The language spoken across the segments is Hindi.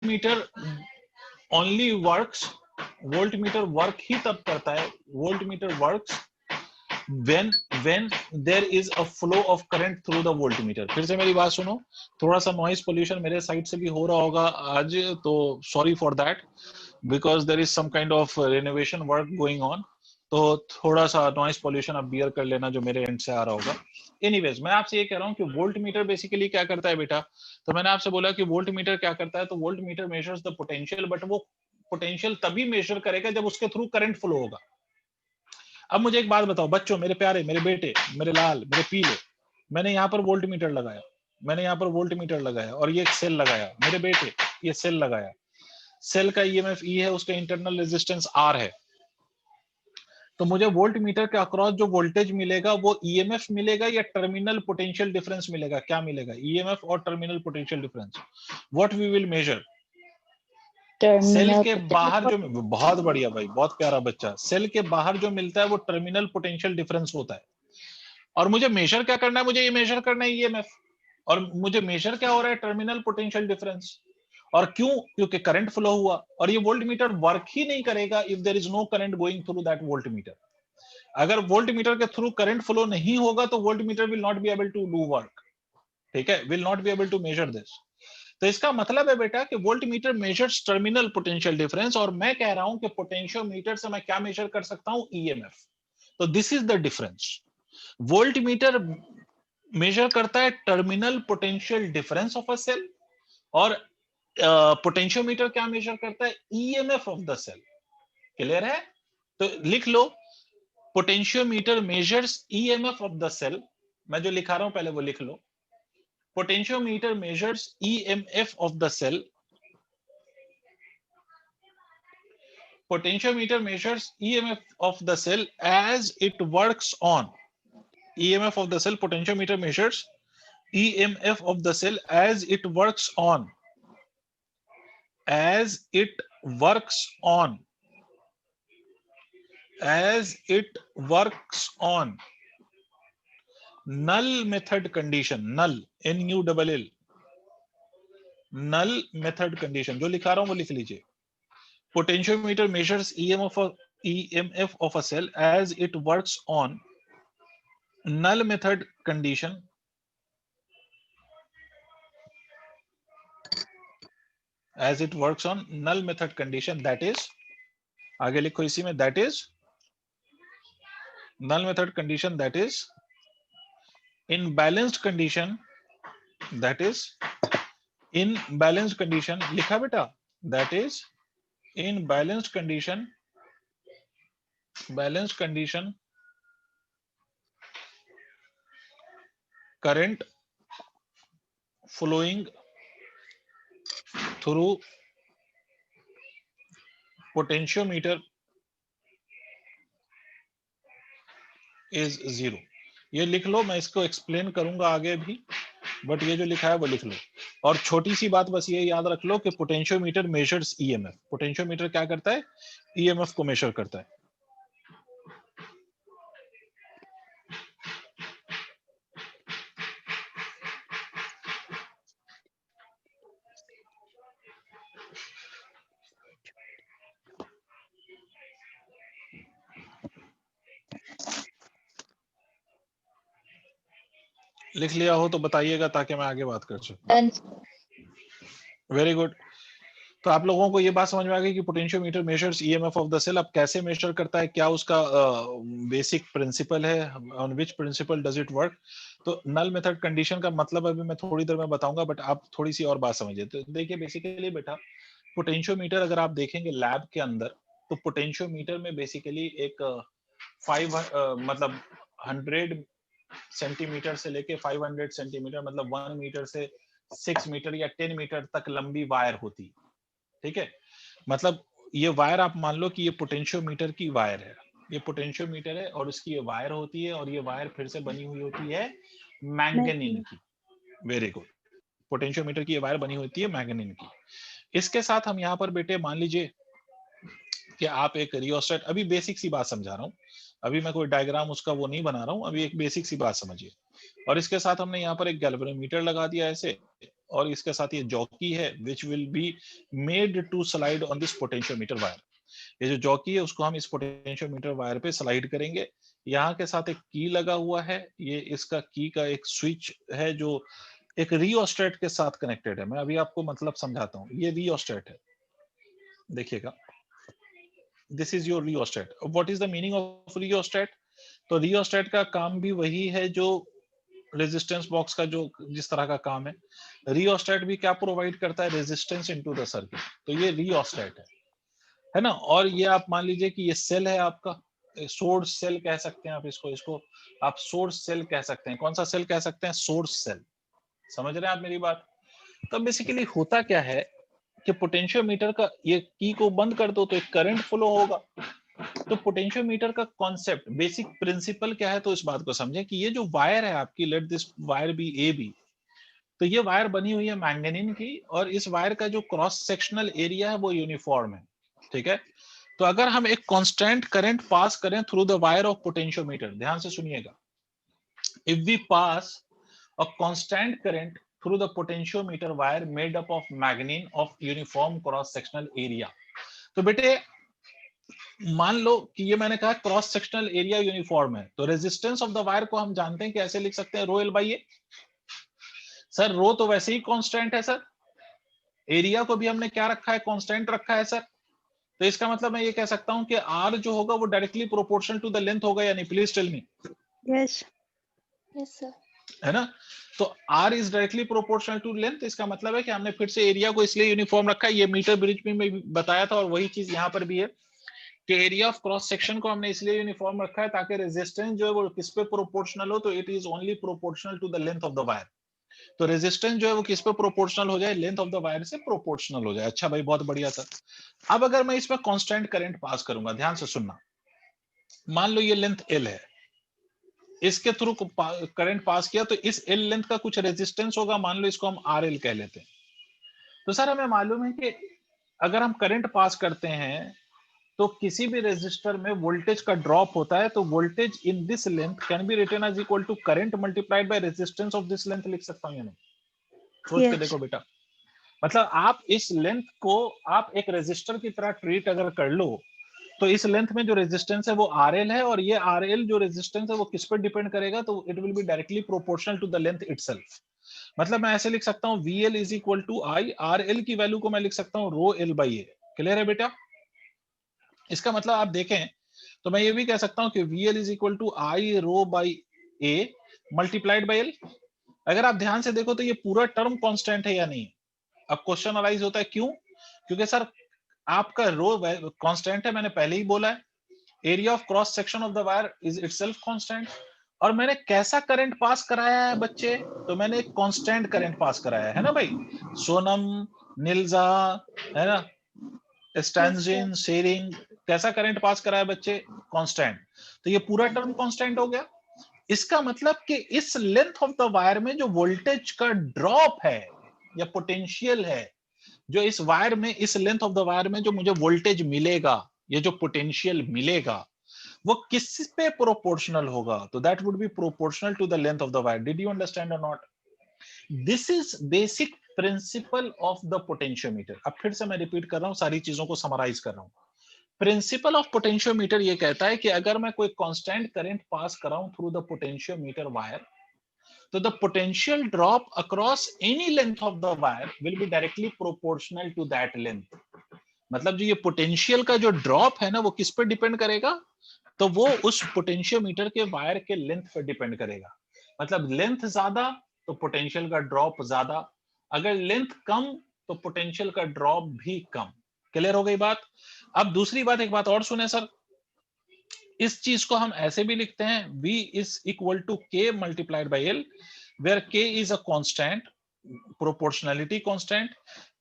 Metre only works, volt meter work ही तब करता है, volt meter works when there is a flow of current through the voltmeter। फिर से मेरी बात सुनो, थोड़ा सा नॉइज पोल्यूशन मेरे साइड से भी हो रहा होगा आज, तो sorry for that, because there is some kind of renovation work going on, तो थोड़ा सा नॉइज पोल्यूशन आप बियर कर लेना जो मेरे एंड से आ रहा होगा। एनीवेज, मैं आपसे ये कह रहा हूँ कि वोल्ट मीटर बेसिकली क्या करता है बेटा, तो मैंने आपसे बोला कि वोल्ट मीटर क्या करता है, तो voltmeter measures the potential, but वो पोटेंशियल तभी मेजर करेगा जब उसके थ्रू करंट फ्लो होगा। अब मुझे एक बात बताओ बच्चों, मेरे प्यारे, मेरे बेटे, मेरे लाल, मेरे पीले, मैंने यहाँ पर वोल्ट मीटर लगाया, मैंने यहाँ पर वोल्ट मीटर लगाया और ये एक सेल लगाया, मेरे बेटे ये सेल लगाया, सेल का ईएमएफ ई है, उसका इंटरनल रेजिस्टेंस आर है, तो मुझे वोल्ट मीटर के अक्रॉस जो वोल्टेज मिलेगा वो ईएमएफ मिलेगा या टर्मिनल पोटेंशियल डिफरेंस मिलेगा, क्या मिलेगा, ईएमएफ और terminal potential difference. What we will measure, cell के बाहर जो, बहुत बढ़िया भाई, बहुत प्यारा बच्चा, सेल के बाहर जो मिलता है वो टर्मिनल पोटेंशियल डिफरेंस होता है। और मुझे मेजर क्या करना है, मुझे ये मेजर करना है ईएमएफ, और मुझे मेजर क्या हो रहा है, टर्मिनल पोटेंशियल डिफरेंस। और क्यों, क्योंकि करंट फ्लो हुआ, और ये वोल्ट मीटर वर्क ही नहीं करेगा if there is no current going through that voltmeter. अगर वोल्ट मीटर के थ्रू करंट फ्लो नहीं होगा तो voltmeter will not be able to do work, ठीक है, will not be able to measure this. तो इसका मतलब है बेटा कि voltmeter measures terminal potential difference, और मैं कह रहा हूं कि पोटेंशियोमीटर से मैं क्या मेजर कर सकता हूं, ईएमएफ। तो this is the difference. Volt meter measure करता है terminal potential difference of a cell, और पोटेंशियोमीटर क्या मेजर करता है, EMF of the cell. Clear है, तो लिख लो, potentiometer measures EMF of the cell, मैं जो लिखा रहा हूं पहले वो लिख लो, potentiometer measures EMF of the cell, potentiometer measures EMF of the cell as it works on, EMF of the cell, potentiometer measures EMF of the cell as it works on, as it works on, as it works on null method condition, null, NULL, null method condition, जो लिखा रहा हूं वो लिख लीजिए। Potentiometer measures EMF of a cell as it works on null method condition, as it works on null method condition, that is, आगे लिखो इसी में, that is null method condition, that is in balanced condition, that is in balanced condition, लिखा बेटा, that is in balanced condition, balanced condition current flowing through potentiometer is zero। ये लिख लो, मैं इसको एक्सप्लेन करूंगा आगे भी, बट ये जो लिखा है वो लिख लो। और छोटी सी बात बस ये याद रख लो कि पोटेंशियोमीटर मेजर्स ईएमएफ, पोटेंशियोमीटर क्या करता है, ईएमएफ को मेजर करता है। लिख लिया हो तो बताइएगा ताकि मैं आगे बात कर सकूं। वेरी गुड, तो आप लोगों को ये बात समझ में आ गई कि potentiometer measures EMF of the cell. अब कैसे मेजर करता है, क्या उसका बेसिक प्रिंसिपल है, on which principle does it work. तो नल मेथड कंडीशन का मतलब अभी मैं थोड़ी देर में बताऊंगा, बट आप थोड़ी सी और बात समझिए। तो देखिए बेसिकली बेटा, पोटेंशियोमीटर अगर आप देखेंगे लैब के अंदर, तो पोटेंशियोमीटर में बेसिकली एक 100 सेंटीमीटर से लेके 500 सेंटीमीटर, मतलब 1 मीटर से 6 मीटर या 10 मीटर तक लंबी वायर होती है, ठीक है। मतलब ये वायर आप मान लो कि ये पोटेंशियोमीटर की वायर है, ये पोटेंशियोमीटर है और इसकी ये वायर होती है, और ये वायर फिर से बनी हुई होती है मैंगनीन की। वेरी गुड, पोटेंशियोमीटर की ये वायर बनी होती है मैंगनीन की। इसके साथ हम यहाँ पर बेटे मान लीजिए कि आप एक रियोस्टेट, अभी बेसिक सी बात समझा रहा हूँ, अभी मैं कोई डायग्राम उसका वो नहीं बना रहा हूँ, अभी एक बेसिक सी बात समझिए। और इसके साथ हमने यहाँ पर एक गैल्वेनोमीटर लगा दिया ऐसे, और इसके साथ ये जॉकी है which will be made to slide on this potentiometer wire. ये जो जॉकी है उसको हम इस पोटेंशियोमीटर वायर पे स्लाइड करेंगे। यहाँ के साथ एक की लगा हुआ है, ये इसका की का एक स्विच है जो एक रियोस्टेट के साथ कनेक्टेड है। मैं अभी आपको मतलब समझाता हूँ। ये रियोस्टेट है, देखिएगा, this is your rheostat. What is the meaning of rheostat? तो रियोस्टेट का काम भी वही है जो रेजिस्टेंस बॉक्स का जो जिस तरह का काम है। रियोस्टेट भी क्या प्रोवाइड करता है? Resistance into the circuit. तो ये रियोस्टेट है ना। और ये आप मान लीजिए कि ये सेल है आपका, सोर्स सेल कह सकते हैं आप इसको, इसको आप सोर्स सेल कह सकते हैं। कौन सा सेल कह सकते हैं? Source cell. समझ रहे हैं आप मेरी बात? तो बेसिकली होता क्या है कि पोटेंशियोमीटर का ये की को बंद कर दो तो एक करंट फ्लो होगा। तो पोटेंशियोमीटर का कॉन्सेप्ट, बेसिक प्रिंसिपल क्या है, तो इस बात को समझें कि ये जो वायर है आपकी, let this wire be A B, तो ये वायर बनी हुई है मैंगनीन की, और इस वायर का जो क्रॉस सेक्शनल एरिया है वो यूनिफॉर्म है, ठीक है। तो अगर हम एक कांस्टेंट करंट पास करें through the wire of potentiometer, ध्यान से सुनिएगा, if we pass a constant current through the potentiometer wire made up of manganese of uniform cross sectional area। तो बेटे मान लो कि ये मैंने कहा क्रॉस सेक्शनल एरिया यूनिफॉर्म है, तो रेजिस्टेंस ऑफ द वायर को हम जानते हैं कि ऐसे लिख सकते हैं, rho L by A. Sir rho तो वैसे ही कांस्टेंट है सर, एरिया को भी हमने क्या रखा है? कांस्टेंट रखा है सर। तो इसका मतलब मैं ये कह सकता हूं कि आर जो होगा वो directly proportional to the length होगा, यानी please tell me. Yes yes sir. है ना। तो R is directly proportional to length. इसका मतलब है कि हमने फिर से एरिया को इसलिए यूनिफॉर्म रखा है, ये मीटर ब्रिज में मैं बताया था, और वही चीज यहाँ पर भी है कि एरिया ऑफ क्रॉस सेक्शन को हमने इसलिए यूनिफॉर्म रखा है ताकि रेजिस्टेंस जो है वो किस पे प्रोपोर्शनल हो, तो it is only proportional to the length of the wire. तो रेजिस्टेंस जो है वो किस पे प्रोपोर्शनल हो जाए? लेंथ ऑफ द वायर से प्रोपोर्शनल हो जाए। अच्छा भाई, बहुत बढ़िया था। अब अगर मैं इसमें कांस्टेंट करंट पास करूंगा, ध्यान से सुनना, मान लो ये लेंथ एल है, इसके थ्रू करंट पास किया, तो इस एल लेंथ का कुछ रेजिस्टेंस होगा, मान लो इसको हम आर एल कह लेते हैं। तो सर हमें मालूम है कि अगर हम करंट पास करते हैं तो किसी भी रेजिस्टर में वोल्टेज का ड्रॉप होता है, तो voltage in this length can be written as equal to current multiplied by resistance of this length. लिख सकता हूं या नहीं? सोच के यस देखो बेटा। मतलब आप इस लेंथ को आप एक रेजिस्टर की तरह ट्रीट अगर कर लो, तो इस लेंथ में जो रेजिस्टेंस है वो आर एल है, और ये आर एल जो रेजिस्टेंस है वो किस पर डिपेंड करेगा? तो it will be directly proportional to the length itself. मतलब मैं ऐसे लिख सकता हूं, V L is equal to I, R L की वैल्यू को मैं लिख सकता हूं rho L by A. Clear है बेटा? इसका मतलब आप देखें तो मैं ये भी कह सकता हूं कि V L is equal to I rho by A multiplied by L. अगर आप ध्यान से देखो तो ये पूरा टर्म कांस्टेंट है या नहीं? अब क्वेश्चन अराइज होता है, क्यों? क्योंकि सर आपका रो कांस्टेंट है, मैंने पहले ही बोला है। Area of cross section of the wire is itself constant. और मैंने कैसा करंट पास कराया है बच्चे? तो मैंने एक कांस्टेंट करंट पास कराया है ना भाई। सोनम, निल्जा, है ना, स्टैंजिन, शेरिंग, कैसा करंट पास कराया बच्चे? कांस्टेंट। तो ये पूरा टर्म कांस्टेंट हो गया। इसका मतलब कि इस लेंथ ऑफ द वायर में जो वोल्टेज का ड्रॉप है या पोटेंशियल है, जो इस वायर में, इस लेंथ ऑफ द वायर में जो मुझे वोल्टेज मिलेगा, ये जो पोटेंशियल मिलेगा, वो किस पे प्रोपोर्शनल होगा? तो that would be proportional to the length of the wire. Did you understand or not? This is basic principle of the potentiometer. अब फिर से मैं रिपीट कर रहा हूं, सारी चीजों को समराइज कर रहा हूं। प्रिंसिपल ऑफ पोटेंशियोमीटर ये कहता है कि अगर मैं कोई कांस्टेंट करंट पास कर रहा हूं थ्रू द पोटेंशियोमीटर वायर, तो the potential drop across any length of the wire will be directly proportional to that length। मतलब जो ये पोटेंशियल का जो ड्रॉप है ना, वो किस पे डिपेंड करेगा? तो वो उस पोटेंशियोमीटर के वायर के लेंथ पे डिपेंड करेगा। मतलब लेंथ ज्यादा तो पोटेंशियल का ड्रॉप ज्यादा, अगर लेंथ कम तो पोटेंशियल का ड्रॉप भी कम। क्लियर हो गई बात? अब दूसरी बात, एक बात और सुने सर, इस चीज को हम ऐसे भी लिखते हैं, V is equal to K multiplied by L, where K is a constant, proportionality constant.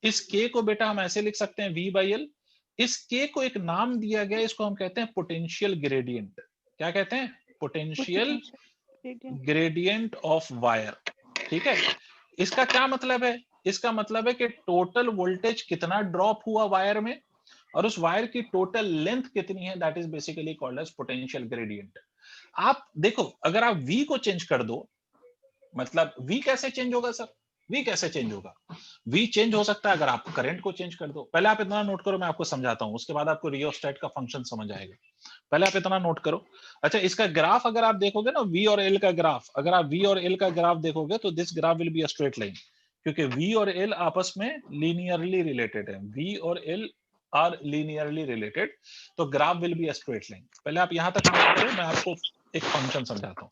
इस K को बेटा हम ऐसे लिख सकते हैं V बाई L। इस K को एक नाम दिया गया, इसको हम कहते हैं पोटेंशियल ग्रेडियंट। क्या कहते हैं? Potential gradient of wire. ठीक है। इसका क्या मतलब है? इसका मतलब है कि टोटल वोल्टेज कितना ड्रॉप हुआ वायर में, और उस वायर की टोटल लेंथ कितनी है, that is basically called as potential gradient. आप देखो, अगर आप V को चेंज कर दो, मतलब V कैसे चेंज होगा सर? V कैसे चेंज होगा? V चेंज हो सकता है अगर आप करंट को चेंज कर दो। पहले आप इतना नोट करो, मैं आपको समझाता हूं, उसके बाद आपको रियोस्टेट का फंक्शन समझ आएगा। पहले आप इतना नोट करो। अच्छा, इसका ग्राफ अगर आप देखोगे ना, V और L का ग्राफ, अगर आप V और L का ग्राफ देखोगे तो this graph will be a straight line, क्योंकि V और L आपस में लीनियरली रिलेटेड है। V और L आर लीनियरली रिलेटेड, तो graph will be a straight line. पहले आप यहां तक नोट करो, मैं आपको एक फंक्शन समझाता हूं।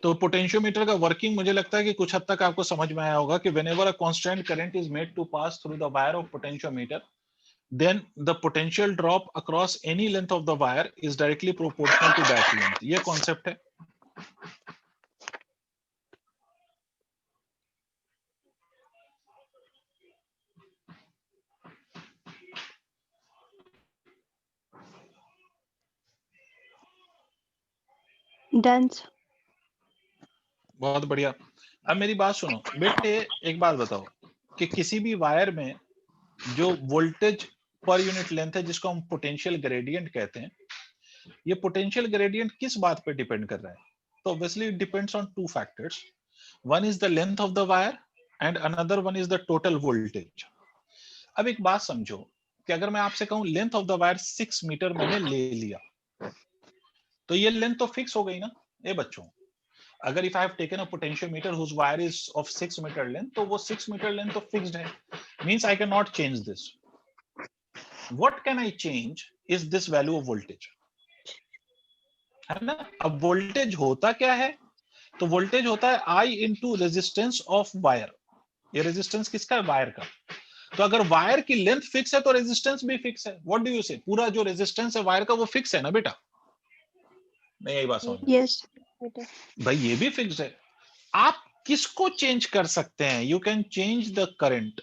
तो पोटेंशियोमीटर का वर्किंग मुझे लगता है कि कुछ हद तक आपको समझ में आया होगा कि whenever a constant current is made to pass through the wire of potentiometer, then the potential drop across any length of the wire is directly proportional to that length. ये कॉन्सेप्ट है। Done. बहुत बढ़िया। अब मेरी बात सुनो बेटे, एक बात बताओ कि किसी भी वायर में जो वोल्टेज पर यूनिट लेंथ है, जिसको हम पोटेंशियल ग्रेडियंट कहते हैं, ये पोटेंशियल ग्रेडियंट किस बात पे डिपेंड कर रहा है? तो obviously it depends on two factors. One is the length of the wire and another one is the total voltage. अब एक बात समझो कि अगर मैं आपसे कहूं length of the wire 6 metre मैंने ले लिया, तो ये लेंथ तो फिक्स हो गई ना ये बच्चों। अगर if I have taken a potentiometer whose wire is of 6 metre length, तो वो 6 मीटर लेंथ तो फिक्स्ड है, means I can not change this. What can I change is this value of voltage, है ना। अब वोल्टेज होता क्या है? तो वोल्टेज होता है आई इंटू रेजिस्टेंस ऑफ वायर। ये रेजिस्टेंस किसका है? वायर का। तो अगर वायर की लेंथ फिक्स है तो रेजिस्टेंस भी फिक्स है। व्हाट डू यू से? पूरा जो रेजिस्टेंस है वायर का वो फिक्स है ना बेटा? नहीं, यही बात समझ में। Yes. भाई ये भी फिक्स है। आप किसको चेंज कर सकते हैं? You can change the current.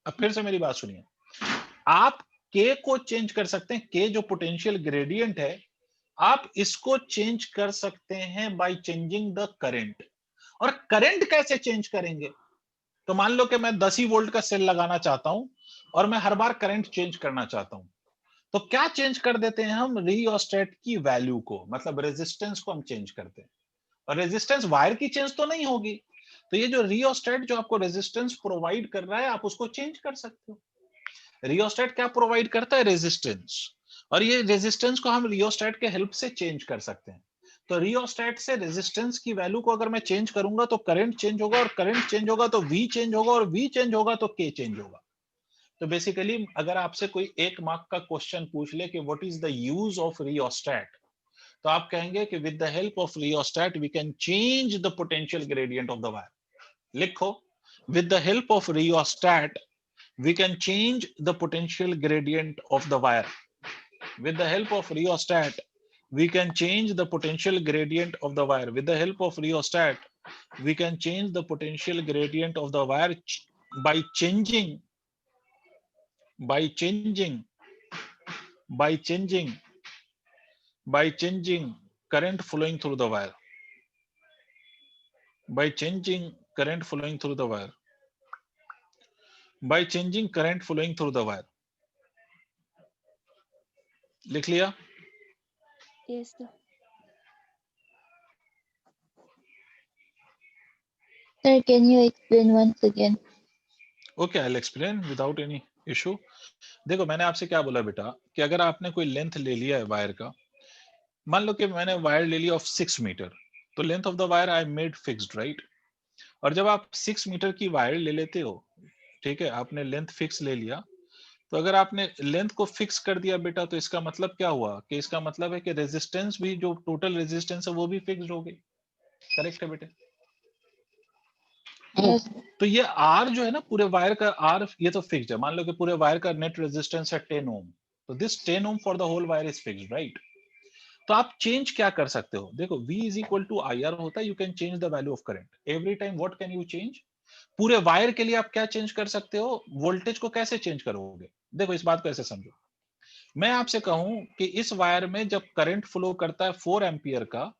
अब फिर से मेरी बात सुनिए, आप के को चेंज कर सकते हैं। के जो पोटेंशियल ग्रेडियंट है, आप इसको चेंज कर सकते हैं बाय चेंजिंग द करंट। और करंट कैसे चेंज करेंगे? तो मान लो कि मैं 10 ही वोल्ट का सेल लगाना चाहता हूं और मैं हर बार करंट चेंज करना चाहता हूं, तो क्या चेंज कर देते हैं हम? रियोस्टेट की वैल्यू को, मतलब रेजिस्टेंस को हम चेंज करते हैं। और रेजिस्टेंस वायर की चेंज तो नहीं होगी, तो ये जो रियोस्टेट जो आपको रेजिस्टेंस प्रोवाइड कर रहा है, आप उसको चेंज कर सकते हो। रियोस्टेट क्या प्रोवाइड करता है? रेजिस्टेंस। और ये रेजिस्टेंस को हम रियोस्टेट के हेल्प से चेंज कर सकते हैं। तो रियोस्टेट से रेजिस्टेंस की वैल्यू को अगर मैं चेंज करूंगा तो करंट चेंज होगा, और करंट चेंज होगा तो वी चेंज होगा, और वी चेंज होगा तो के चेंज होगा। तो बेसिकली अगर आपसे कोई 1 मार्क का क्वेश्चन पूछ ले कि what is the use of rheostat, तो आप कहेंगे कि with the help of rheostat we can change the potential gradient of the wire. लिखो, with the help of rheostat we can change the potential gradient of the wire. With the help of rheostat, we can change the potential gradient of the wire. With the help of rheostat, we can change the potential gradient of the wire by changing by changing by changing by changing current flowing through the wire. By changing current flowing through the wire. By changing current flowing through the wire. लिख लिया? Yes, sir. Sir, can you explain once again? Okay, I'll explain without any issue. देखो मैंने आपसे क्या बोला बेटा कि अगर आपने कोई लेंथ ले लिया है वायर का, मान लो कि मैंने वायर ले लिया ऑफ 6 मीटर, तो length of the wire I made fixed, right. और जब आप 6 मीटर की वायर ले लेते हो, ठीक है, आपने लेंथ फिक्स ले लिया, तो अगर आपने लेंथ को फिक्स कर दिया बेटा, तो इसका मतलब क्या हुआ कि इसका मतलब है कि रेजिस्टेंस भी, जो टोटल रेजिस्टेंस है वो भी फिक्स्ड हो गई। करेक्ट है बेटे? Yes. तो ये आर जो है ना पूरे वायर का आर, ये तो फिक्स्ड है। मान लो कि पूरे वायर का नेट रेजिस्टेंस है 10 ओम, तो this 10 ohm for the whole wire is fixed, right. तो आप चेंज क्या कर सकते हो? देखो V is equal to I R होता है, you can change the value of current every time. What can you change? पूरे वायर के लिए आप क्या चेंज कर सकते हो? वोल्टेज को कैसे चेंज करोगे? देखो इस बात को ऐसे समझो, मैं आपसे कहूं कि इस वायर में जब करंट फ्लो करता है 4 एम्पियर का,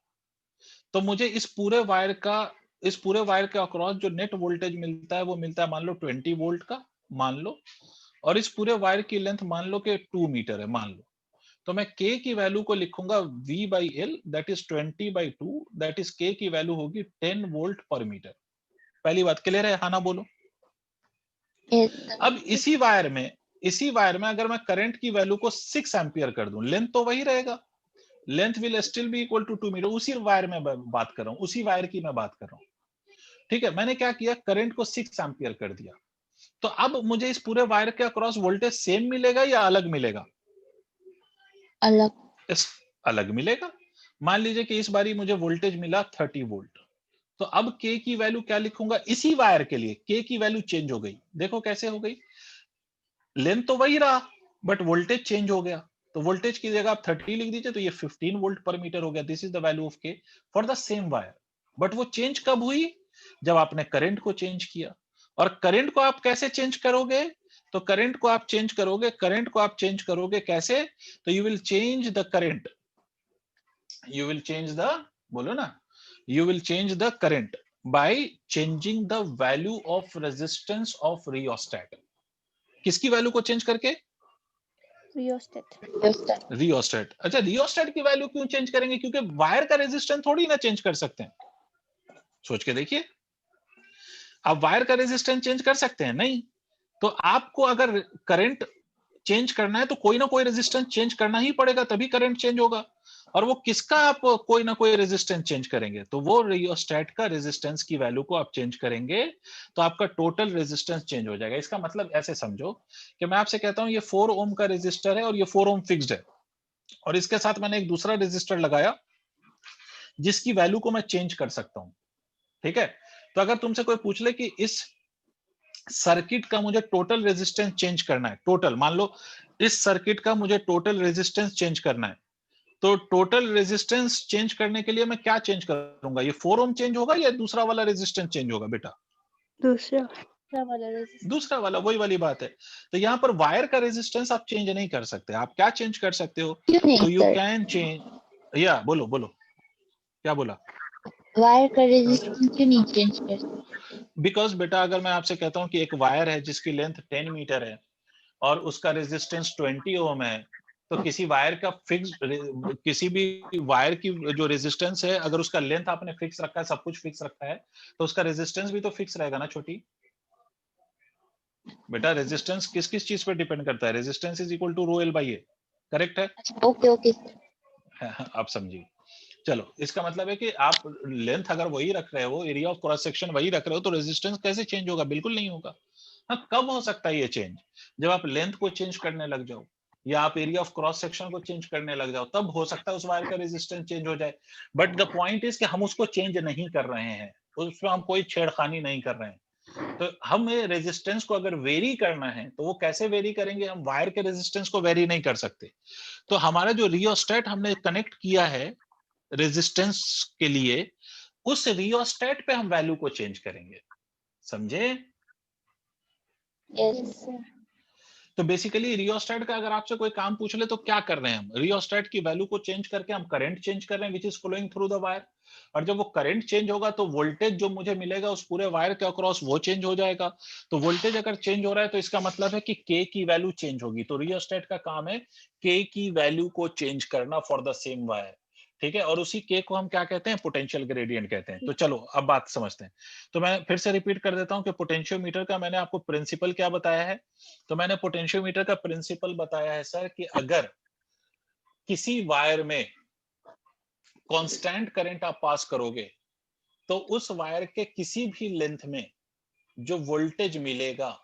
तो मुझे इस पूरे वायर के अक्रॉस जो नेट वोल्टेज मिलता है वो मिलता है मान लो 20 वोल्ट का, मान लो। और इस पूरे वायर की लेंथ मान लो कि 2 मीटर है, मान लो। तो मैं k की वैल्यू को लिखूंगा v by l, that is 20 by 2, that is k की वैल्यू होगी 10 वोल्ट पर मीटर। पहली बात क्लियर है? हाँ ना बोलो। Yes. अब इसी वायर में अगर मैं करंट की वैल्यू को 6 एम्पियर कर दूं, लेंथ तो वही रहेगा, length will still be equal to 2 metre. उसी वायर में बात कर रहा हूं, उसी वायर की मैं बात कर रहा हूं। ठीक है, मैंने क्या किया, करंट को 6 एम्पियर कर दिया। तो अब मुझे इस पूरे वायर के अक्रॉस वोल्टेज सेम मिलेगा या अलग मिलेगा? अलग। इस अलग मिलेगा। मान लीजिए कि इस बारी मुझे वोल्टेज मिला 30 वोल्ट, तो अब k की वैल्यू क्या लिखूंगा इसी वायर के लिए? k की वैल्यू चेंज हो गई, देखो कैसे हो गई, लेंथ तो वही रहा बट वोल्टेज चेंज हो गया। तो वोल्टेज की जगह आप 30 लिख दीजिए, तो ये 15 वोल्ट पर मीटर हो गया। This is the value of k for the same wire. But वो चेंज कब हुई? जब आपने करंट को चेंज किया। और करंट को आप कैसे चेंज करोगे? तो करंट को आप चेंज करोगे कैसे? तो you will change the current, you will change the, बोलो ना, you will change the current by changing the value of resistance of rheostat। किसकी वैल्यू को चेंज करके? Rheostat. रियोस्टेट। अच्छा, रियोस्टेट की वैल्यू क्यों चेंज करेंगे? क्योंकि वायर का रेजिस्टेंस थोड़ी ना चेंज कर सकते हैं। सोच के देखिए, आप वायर का रेजिस्टेंस चेंज कर सकते हैं? नहीं। तो आपको अगर करंट चेंज करना है तो कोई ना कोई रेजिस्टेंस चेंज करना ही पड़ेगा, तभी करंट चेंज होगा। और वो किसका आप कोई ना कोई रेजिस्टेंस चेंज करेंगे? तो वो रियोस्टेट का रेजिस्टेंस की वैल्यू को आप चेंज करेंगे, तो आपका टोटल रेजिस्टेंस चेंज हो जाएगा। इसका मतलब ऐसे समझो कि मैं आपसे कहता हूं ये 4 ओम का रेजिस्टर है और ये 4 ओम फिक्स्ड है, और इसके साथ मैंने एक दूसरा रेजिस्टर लगाया जिसकी वैल्यू को मैं चेंज कर सकता हूं। ठीक है, तो अगर तुमसे कोई पूछ ले कि इस सर्किट का मुझे टोटल रेजिस्टेंस चेंज करना है, टोटल मान लो इस सर्किट का मुझे टोटल रेजिस्टेंस चेंज करना है, तो टोटल रेजिस्टेंस चेंज करने के लिए मैं क्या चेंज करूंगा? ये 4 ओम चेंज होगा या दूसरा वाला रेजिस्टेंस चेंज होगा बेटा? दूसरा। दूसरा वाला, वही वाली बात है। तो यहाँ पर वायर का रेजिस्टेंस आप चेंज नहीं कर सकते। आप क्या चेंज कर सकते हो? क्यों नहीं तो यू सर? कैन चेंज, या बोलो बोलो क्या बोला? वायर का रेजिस्टेंस क्यों नहीं चेंज कर सकते? बिकॉज बेटा अगर मैं आपसे कहता हूं कि एक वायर है जिसकी लेंथ 10 मीटर है और उसका रेजिस्टेंस 20 ओम है, तो किसी वायर का फिक्स, किसी भी वायर की जो रेजिस्टेंस है, अगर उसका लेंथ आपने फिक्स रखा है, सब कुछ फिक्स रखा है, तो उसका रेजिस्टेंस भी तो फिक्स रहेगा ना छोटी। बेटा रेजिस्टेंस किस किस चीज पर डिपेंड करता है? Resistance is equal to rho L by A, correct है? Okay okay sir. आप समझिए। चलो, इसका मतलब है कि आप लेंथ अगर वही रख रहे हो, एरिया ऑफ क्रॉस सेक्शन वही रख रहे हो, तो रेजिस्टेंस कैसे चेंज होगा? बिल्कुल नहीं होगा। हाँ, कब हो सकता है ये चेंज? जब आप लेंथ को चेंज करने लग जाओ या आप एरिया ऑफ क्रॉस सेक्शन को चेंज करने लग जाओ, तब हो सकता है उस वायर का रेजिस्टेंस चेंज हो जाए। बट द पॉइंट इज कि हम उसको चेंज नहीं कर रहे हैं, उसमें हम कोई छेड़खानी नहीं कर रहे हैं। तो हमें रेजिस्टेंस को अगर वेरी करना है तो वो कैसे वेरी करेंगे? हम वायर के रेजिस्टेंस को वेरी नहीं कर सकते। तो हमारा जो रियोस्टेट हमने कनेक्ट किया है रेजिस्टेंस के लिए, उस रियोस्टेट पे हम वैल्यू को चेंज करेंगे। समझे? यस। तो बेसिकली रियोस्टेट का अगर आपसे कोई काम पूछ ले तो क्या कर रहे हैं हम? रियोस्टेट की वैल्यू को चेंज करके हम करंट चेंज कर रहे हैं, which is flowing through the wire. और जब वो करंट चेंज होगा तो वोल्टेज जो मुझे मिलेगा उस पूरे वायर के अक्रॉस वो चेंज हो जाएगा। तो वोल्टेज अगर चेंज हो रहा है तो इसका मतलब है कि के की वैल्यू चेंज होगी। तो रियोस्टेट का काम है के की वैल्यू को चेंज करना फॉर द सेम वायर। ठीक है, और उसी के को हम क्या कहते हैं? पोटेंशियल ग्रेडियंट कहते हैं। तो चलो अब बात समझते हैं। तो मैं फिर से रिपीट कर देता हूं कि पोटेंशियोमीटर का मैंने आपको प्रिंसिपल क्या बताया है। तो मैंने पोटेंशियोमीटर का प्रिंसिपल बताया है सर कि अगर किसी वायर में कांस्टेंट करंट आप पास करोगे तो उस वायर के किसी भी लेंथ में जो वोल्टेज मिलेगा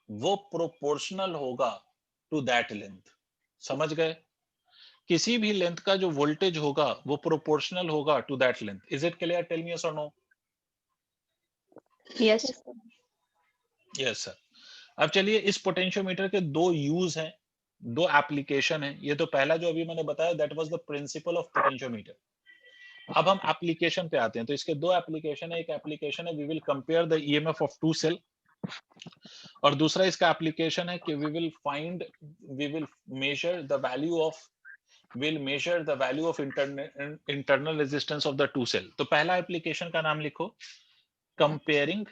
वो प्रोपोर्शनल होगा टू दैट लेंथ। समझ गए? किसी भी लेंथ का जो वोल्टेज होगा वो प्रोपोर्शनल होगा to that length. Is it clear? Tell me yes और नो। Yes. Yes sir. अब चलिए, इस पोटेंशियोमीटर के दो यूज हैं, दो एप्लीकेशन है। ये तो पहला जो अभी मैंने बताया, that was the principle of potentiometer. अब हम एप्लीकेशन पे आते हैं। तो इसके दो एप्लीकेशन है। एक एप्लीकेशन है we will compare the EMF of two cell, और दूसरा इसका एप्लीकेशन है कि we will measure the value of internal resistance of the two cell. तो पहला एप्लीकेशन का नाम लिखो, comparing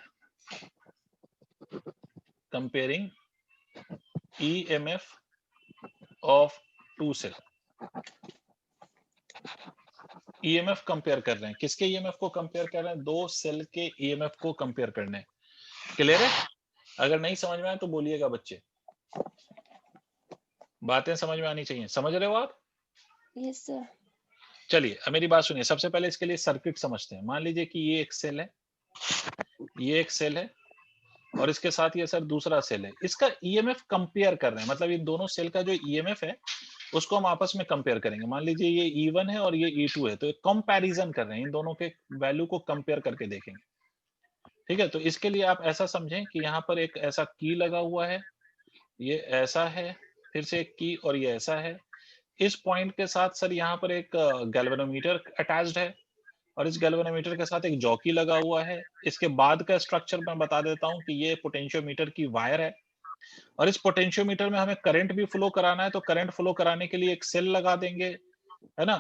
EMF of two cell। EMF compare कर रहे हैं। किसके ईएमएफ को कंपेयर कर रहे हैं? दो सेल के ईएमएफ को कंपेयर करने हैं। क्लियर है? अगर नहीं समझ में आए तो बोलिएगा बच्चे, बातें समझ में आनी चाहिए। समझ रहे हो आप? Yes, sir. चलिए अब मेरी बात सुनिए। सबसे पहले इसके लिए सर्किट समझते हैं। मान लीजिए कि ये एक सेल है, ये एक सेल है और इसके साथ ये सर दूसरा सेल है। इसका ईएमएफ कंपेयर कर रहे हैं, मतलब इन दोनों सेल का जो ईएमएफ है उसको हम आपस में कंपेयर करेंगे। मान लीजिए ये E1 है और ये E2 है, तो एक कंपैरिजन कर रहे हैं, इन दोनों के वैल्यू को कंपेयर करके देखेंगे। ठीक है, तो इसके लिए आप ऐसा समझें कि यहाँ पर एक ऐसा की लगा हुआ है, ये ऐसा है, फिर से एक की और ये ऐसा है। इस पॉइंट के साथ सर यहाँ पर एक गैल्वेनोमीटर अटैच्ड है और इस गैल्वेनोमीटर के साथ एक जॉकी लगा हुआ है। इसके बाद का स्ट्रक्चर मैं बता देता हूँ कि ये पोटेंशियोमीटर की वायर है और इस पोटेंशियोमीटर में हमें करंट भी फ्लो कराना है, तो करंट फ्लो कराने के लिए एक सेल लगा देंगे, है ना।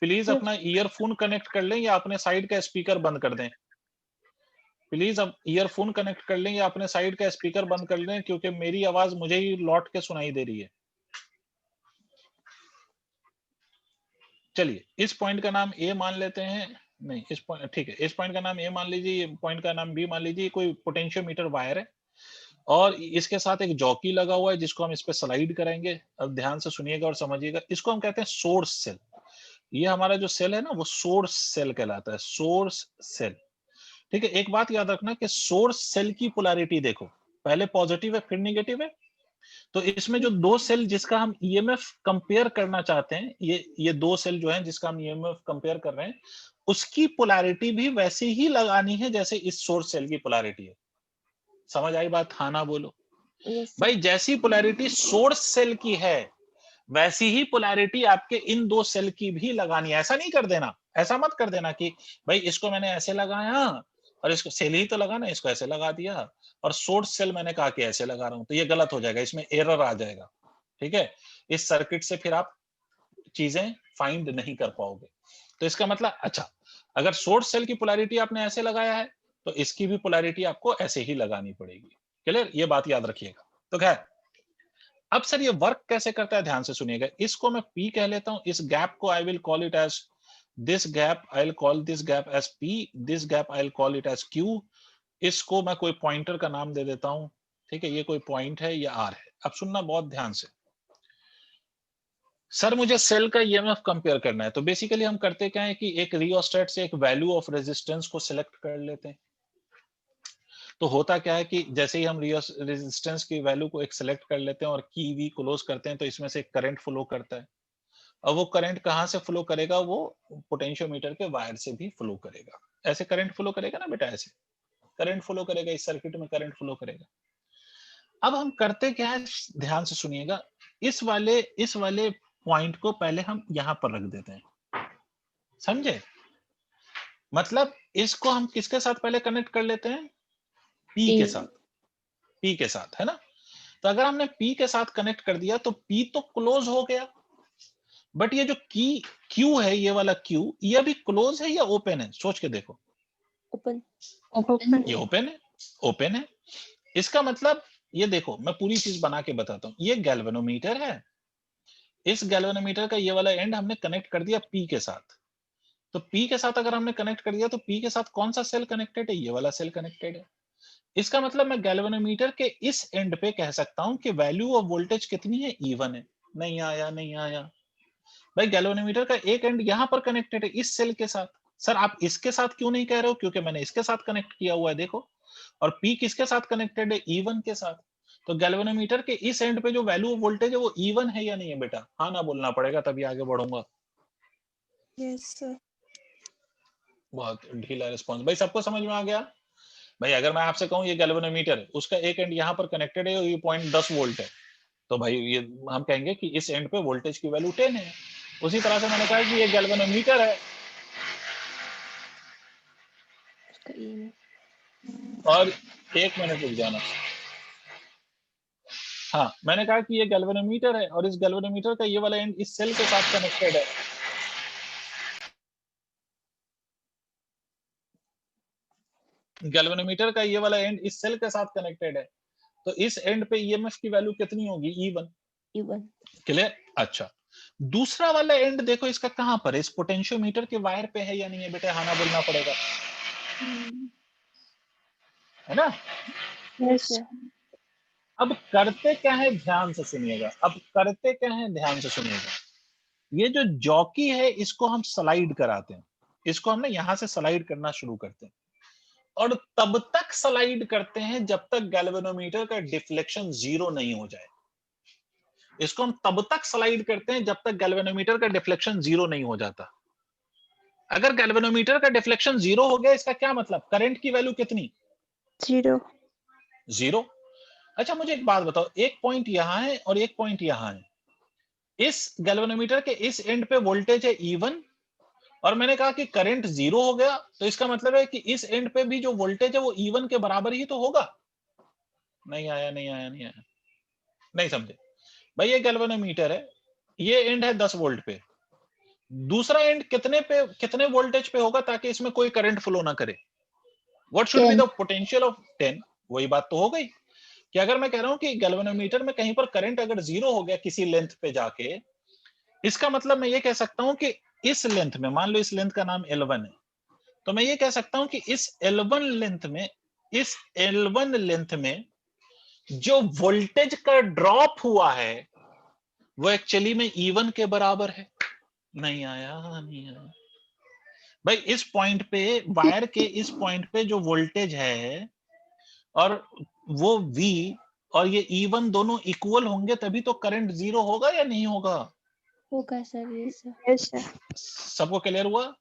प्लीज अपना ईयरफोन कनेक्ट कर लें या अपने साइड का स्पीकर बंद कर दें। प्लीज अब ईयरफोन कनेक्ट कर लें या अपने साइड का स्पीकर बंद कर लें, क्योंकि मेरी आवाज मुझे ही लौट के सुनाई दे रही है। चलिए इस पॉइंट का नाम ए मान लेते हैं, नहीं इस पॉइंट, ठीक है, इस पॉइंट का नाम ए मान लीजिए, ये पॉइंट का नाम बी मान लीजिए। कोई पोटेंशियोमीटर वायर है और इसके साथ एक जॉकी लगा हुआ है जिसको हम इस पे स्लाइड करेंगे। अब ध्यान से सुनिएगा और समझिएगा। इसको हम कहते हैं सोर्स सेल। ये हमारा जो सेल है ना वो सोर्स सेल कहलाता है, सोर्स सेल। ठीक है, एक बात याद रखना कि सोर्स सेल की पोलैरिटी देखो, पहले पॉजिटिव है फिर नेगेटिव है। तो इसमें जो दो सेल जिसका हम ईएमएफ कंपेयर करना चाहते हैं, ये दो सेल जो हैं जिसका हम ईएमएफ कंपेयर कर रहे हैं, उसकी पोलैरिटी भी वैसी ही लगानी है जैसे इस सोर्स सेल की पोलैरिटी है। समझ आई बात? हाँ ना बोलो। Yes, sir. भाई जैसी पोलैरिटी सोर्स सेल की है वैसी ही पोलैरिटी आपके इन दो सेल की भी लगानी है। ऐसा नहीं कर देना, ऐसा मत कर देना कि भाई इसको मैंने ऐसे लगाया और इसको सेल ही तो लगाना, इसको ऐसे लगा दिया और सोर्स सेल मैंने कहा कि ऐसे लगा रहा हूं, तो ये गलत हो जाएगा, इसमें एरर आ जाएगा। ठीक है, इस सर्किट से फिर आप चीजें फाइंड नहीं कर पाओगे। तो इसका मतलब, अच्छा अगर सोर्स सेल की पोलैरिटी आपने ऐसे लगाया है तो इसकी भी पोलैरिटी आपको ऐसे ही लगानी पड़ेगी। क्लियर? ये बात याद रखिएगा। तो खैर, अब सर ये वर्क कैसे करता है ध्यान से सुनिएगा। इसको मैं P कह लेता हूं, इस गैप को I will call it as this gap, I will call this gap as P, this gap I will call it as Q। इसको मैं कोई पॉइंटर का नाम दे देता हूं। ठीक है, ये कोई पॉइंट है, ये R है। अब सुनना बहुत ध्यान से। सर मुझे सेल का ईएमएफ कंपेयर करना है, तो बेसिकली हम करते क्या है कि एक रियोस्टेट से एक वैल्यू ऑफ रेजिस्टेंस को सिलेक्ट कर लेते हैं। तो होता क्या है कि जैसे ही हम रेजिस्टेंस की वैल्यू को एक सिलेक्ट कर लेते हैं और की वी क्लोज करते हैं, तो इसमें से करंट फ्लो करता है। और वो करंट कहां से फ्लो करेगा? वो पोटेंशियोमीटर के वायर से भी फ्लो करेगा। ऐसे करंट फ्लो करेगा ना बेटा, ऐसे करंट फ्लो करेगा, इस सर्किट में करंट फ्लो करेगा। अब हम करते क्या है, ध्यान से सुनिएगा। इस वाले पॉइंट को पहले हम यहां पर रख देते हैं, समझे? मतलब इसको हम किसके साथ पहले कनेक्ट कर लेते हैं? P के साथ, P के साथ, है ना। तो अगर हमने P के साथ कनेक्ट कर दिया तो P तो क्लोज हो गया, बट ये जो की Q है, ये वाला Q, ये अभी क्लोज है या ओपन है? सोच के देखो। Open. ये ओपन है, ओपन है। इसका मतलब ये देखो, मैं पूरी चीज बना के बताता हूं। ये गैल्वेनोमीटर है, इस गैल्वेनोमीटर का ये वाला एंड हमने कनेक्ट कर दिया P के साथ। तो P के साथ अगर हमने कनेक्ट कर दिया तो P के साथ कौन सा सेल कनेक्टेड है? ये वाला सेल कनेक्टेड है। इसका मतलब मैं गैल्वेनोमीटर के इस एंड पे कह सकता हूं कि वैल्यू ऑफ वोल्टेज कितनी है? E1 है। नहीं आया, नहीं आया। भाई गैल्वेनोमीटर का एक एंड यहां पर कनेक्टेड है इस सेल के साथ। सर आप इसके साथ क्यों नहीं कह रहे हो? क्योंकि मैंने इसके साथ कनेक्ट किया हुआ है, देखो। और P किसके साथ कनेक्टेड है? E1 के साथ। तो गैल्वेनोमीटर के इस एंड पे जो वैल्यू ऑफ वोल्टेज है वो E1 है या नहीं है बेटा? हाँ ना बोलना पड़ेगा, तभी आगे बढ़ूंगा। Yes, sir. बहुत ढीला रिस्पॉन्स। भाई सबको समझ में आ गया? भाई अगर मैं आपसे कहूं ये गैल्वेनोमीटर है, उसका एक एंड यहाँ पर कनेक्टेड है और ये पॉइंट 10 वोल्ट है, तो भाई ये हम कहेंगे कि इस एंड पे वोल्टेज की वैल्यू 10 है। उसी तरह से मैंने कहा कि ये गैल्वेनोमीटर है उसका EMF. और 1 मिनट रुक जाना। हाँ, मैंने कहा कि ये गैल्वेनोमीटर है और इस गैल्वेनोमीटर का ये वाला एंड इस सेल के साथ कनेक्टेड है। गैल्वेनोमीटर का ये वाला एंड इस सेल के साथ कनेक्टेड है, तो इस एंड पे ईएमएफ की वैल्यू कितनी होगी? E1। E1. क्लियर? अच्छा, दूसरा वाला एंड देखो इसका कहां पर है, इस पोटेंशियोमीटर के वायर पे है या नहीं है बेटा, हाँ ना बोलना पड़ेगा, है ना। Yes sir. अब करते क्या है ध्यान से सुनिएगा, अब करते क्या है ध्यान से सुनिएगा। ये जो जॉकी है इसको हम स्लाइड कराते हैं, इसको हम ना यहां से स्लाइड करना शुरू करते हैं, और तब तक स्लाइड करते हैं जब तक गैल्वेनोमीटर का डिफ्लेक्शन 0 नहीं हो जाए। इसको हम तब तक स्लाइड करते हैं जब तक गैल्वेनोमीटर का डिफ्लेक्शन 0 नहीं हो जाता। अगर गैल्वेनोमीटर का डिफ्लेक्शन 0 हो गया, इसका क्या मतलब, करंट की वैल्यू कितनी, 0। 0। अच्छा मुझे एक बात बताओ, एक पॉइंट यहां है और एक पॉइंट यहां है, इस गैल्वेनोमीटर के इस एंड पे वोल्टेज है E1, और मैंने कहा कि करंट 0 हो गया, तो इसका मतलब है कि इस एंड पे भी जो वोल्टेज है वो E1 के बराबर ही तो होगा। नहीं आया, नहीं आया, नहीं आया, नहीं समझे भाई। ये गैल्वेनोमीटर है, ये एंड है 10 वोल्ट पे, दूसरा एंड कितने पे, कितने वोल्टेज पे होगा ताकि इसमें कोई करंट फ्लो ना करे, what should be 10. The potential of 10। वही बात तो हो गई कि अगर मैं कह रहा हूं कि गैल्वेनोमीटर में कहीं पर करंट अगर 0 हो गया किसी लेंथ पे जाके, इसका मतलब मैं ये कह सकता हूं कि इस लेंथ में, मान लो इस लेंथ का नाम L1 है, तो मैं ये कह सकता हूं कि इस L1 लेंथ में, इस L1 लेंथ में जो वोल्टेज का ड्रॉप हुआ है वो एक्चुअली में E1 के बराबर है। नहीं आया, नहीं आया भाई। इस पॉइंट पे, वायर के इस पॉइंट पे जो वोल्टेज है और वो V और ये E1 दोनों इक्वल होंगे तभी तो करंट 0 होगा या नहीं होगा। होगा sir. Yes sir. Yes, sir. सबको क्लियर हुआ।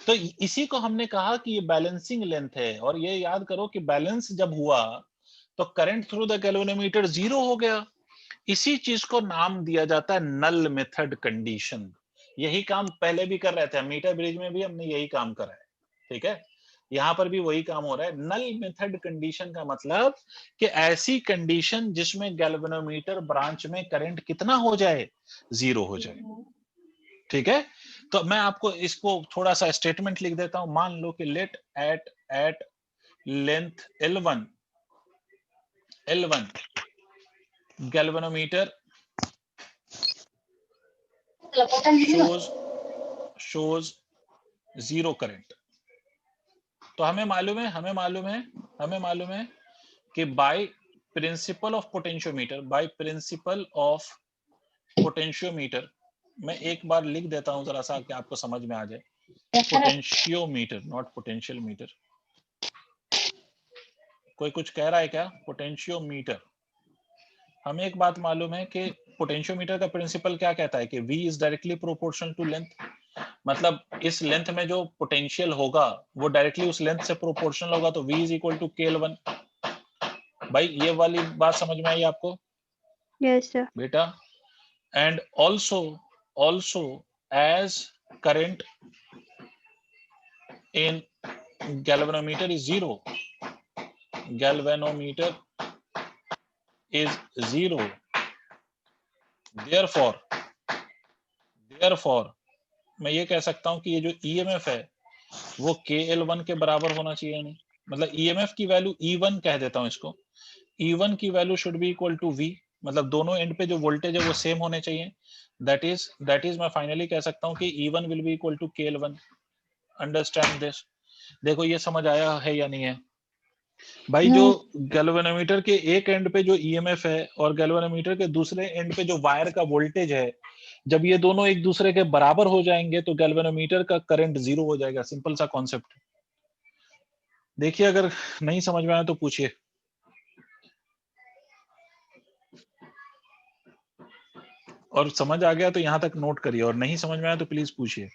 तो इसी को हमने कहा कि ये बैलेंसिंग लेंथ है, और ये याद करो कि बैलेंस जब हुआ तो करंट थ्रू द गैल्वेनोमीटर 0 हो गया। इसी चीज को नाम दिया जाता है नल मेथड कंडीशन। यही काम पहले भी कर रहे थे, मीटर ब्रिज में भी हमने यही काम करा है, ठीक है। यहां पर भी वही काम हो रहा है। नल मेथड कंडीशन का मतलब कि ऐसी कंडीशन जिसमें गैल्वेनोमीटर ब्रांच में करंट कितना हो जाए, 0 हो जाए, ठीक है। तो मैं आपको इसको थोड़ा सा स्टेटमेंट लिख देता हूं। मान लो कि let at length L1 galvanometer shows 0 current. तो हमें मालूम है कि बाय प्रिंसिपल ऑफ पोटेंशियोमीटर, मैं एक बार लिख देता हूं जरा सा कि आपको समझ में आ जाए। Potentiometer, not potential meter. कोई कुछ कह रहा है क्या, पोटेंशियोमीटर। हमें एक बात मालूम है कि पोटेंशियोमीटर का प्रिंसिपल क्या कहता है कि V is directly proportional to length, मतलब इस लेंथ में जो पोटेंशियल होगा वो डायरेक्टली उस लेंथ से प्रोपोर्शनल होगा, तो V is equal to KL1। भाई ये वाली बात समझ में आई आपको यस सर। बेटा। And also as current in galvanometer is 0, galvanometer is 0, therefore मैं ये कह सकता हूं कि ये जो EMF है वो KL1 के बराबर होना चाहिए। नहीं मतलब EMF की वैल्यू E1 कह देता हूं इसको, E1 की value should be equal to V, मतलब दोनों एंड पे जो वोल्टेज है वो सेम होने चाहिए। दैट इज मैं फाइनली कह सकता हूं कि E1 will be equal to KL1। Understand this. देखो ये समझ आया है या नहीं है भाई। जो No. गैल्वेनोमीटर के एक एंड पे जो ईएमएफ है और गैल्वेनोमीटर के दूसरे एंड पे जो वायर का वोल्टेज है, जब ये दोनों एक दूसरे के बराबर हो जाएंगे तो गैल्वेनोमीटर का करंट 0 हो जाएगा। सिंपल सा कॉन्सेप्ट। देखिए अगर नहीं समझ में आया तो पूछिए। और समझ आ गया तो यहां तक नोट करिए, और नहीं समझ में आया तो प्लीज पूछिए।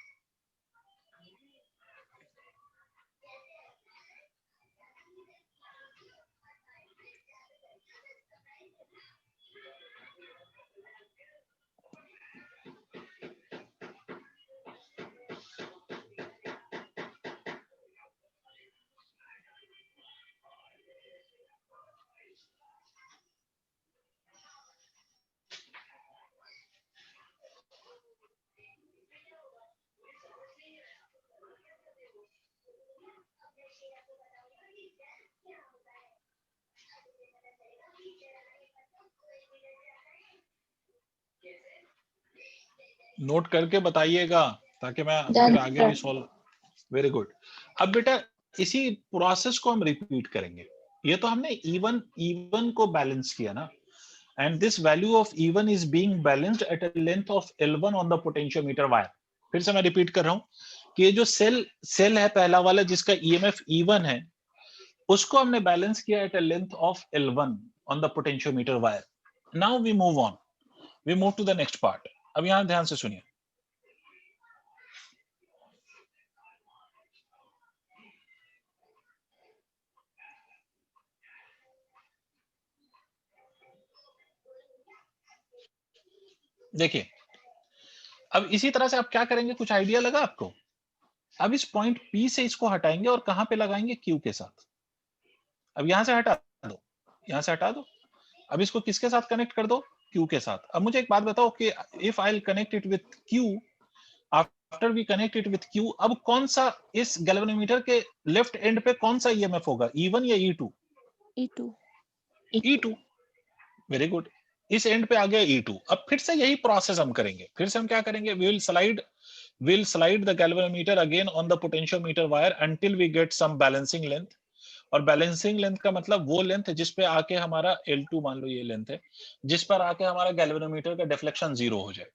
नोट करके बताइएगा ताकि मैं Done, फिर आगे भी sir. सॉल्व। Very good. अब बेटा इसी प्रोसेस को हम रिपीट करेंगे। ये तो हमने E1 को बैलेंस किया ना, and this value of E1 is being balanced at a length of L1 on the potentiometer wire। फिर से मैं रिपीट कर रहा हूं कि ये जो सेल है पहला वाला जिसका EMF E1 है, उसको हमने बैलेंस किया eight a length of L1 on the potentiometer wire। Now we move on, we move to the next part। अब यहां ध्यान से सुनिए। देखिए अब इसी तरह से आप क्या करेंगे, कुछ आइडिया लगा आपको? अब इस पॉइंट P से इसको हटाएंगे और कहां पे लगाएंगे? Q के साथ। अब यहां से हटा दो, यहां से हटा दो। अब इसको किसके साथ कनेक्ट कर दो? Q के साथ। अब मुझे एक बात बताओ कि if I will connect it with Q, after we connect it with Q, अब कौन सा इस गैल्वेनोमीटर के लेफ्ट एंड पे कौन सा ईएमएफ होगा, E1 या E2? E2. E2। Very good. इस एंड पे आ गया E2। अब फिर से यही प्रोसेस हम करेंगे। फिर से हम क्या करेंगे? we'll slide the galvanometer again on the potentiometer wire until we get some balancing length। और बैलेंसिंग लेंथ का मतलब वो लेंथ जिस पे आके हमारा L2, मान लो ये लेंथ है, जिस पर आके हमारा गैल्वेनोमीटर का डिफ्लेक्शन 0 हो जाए।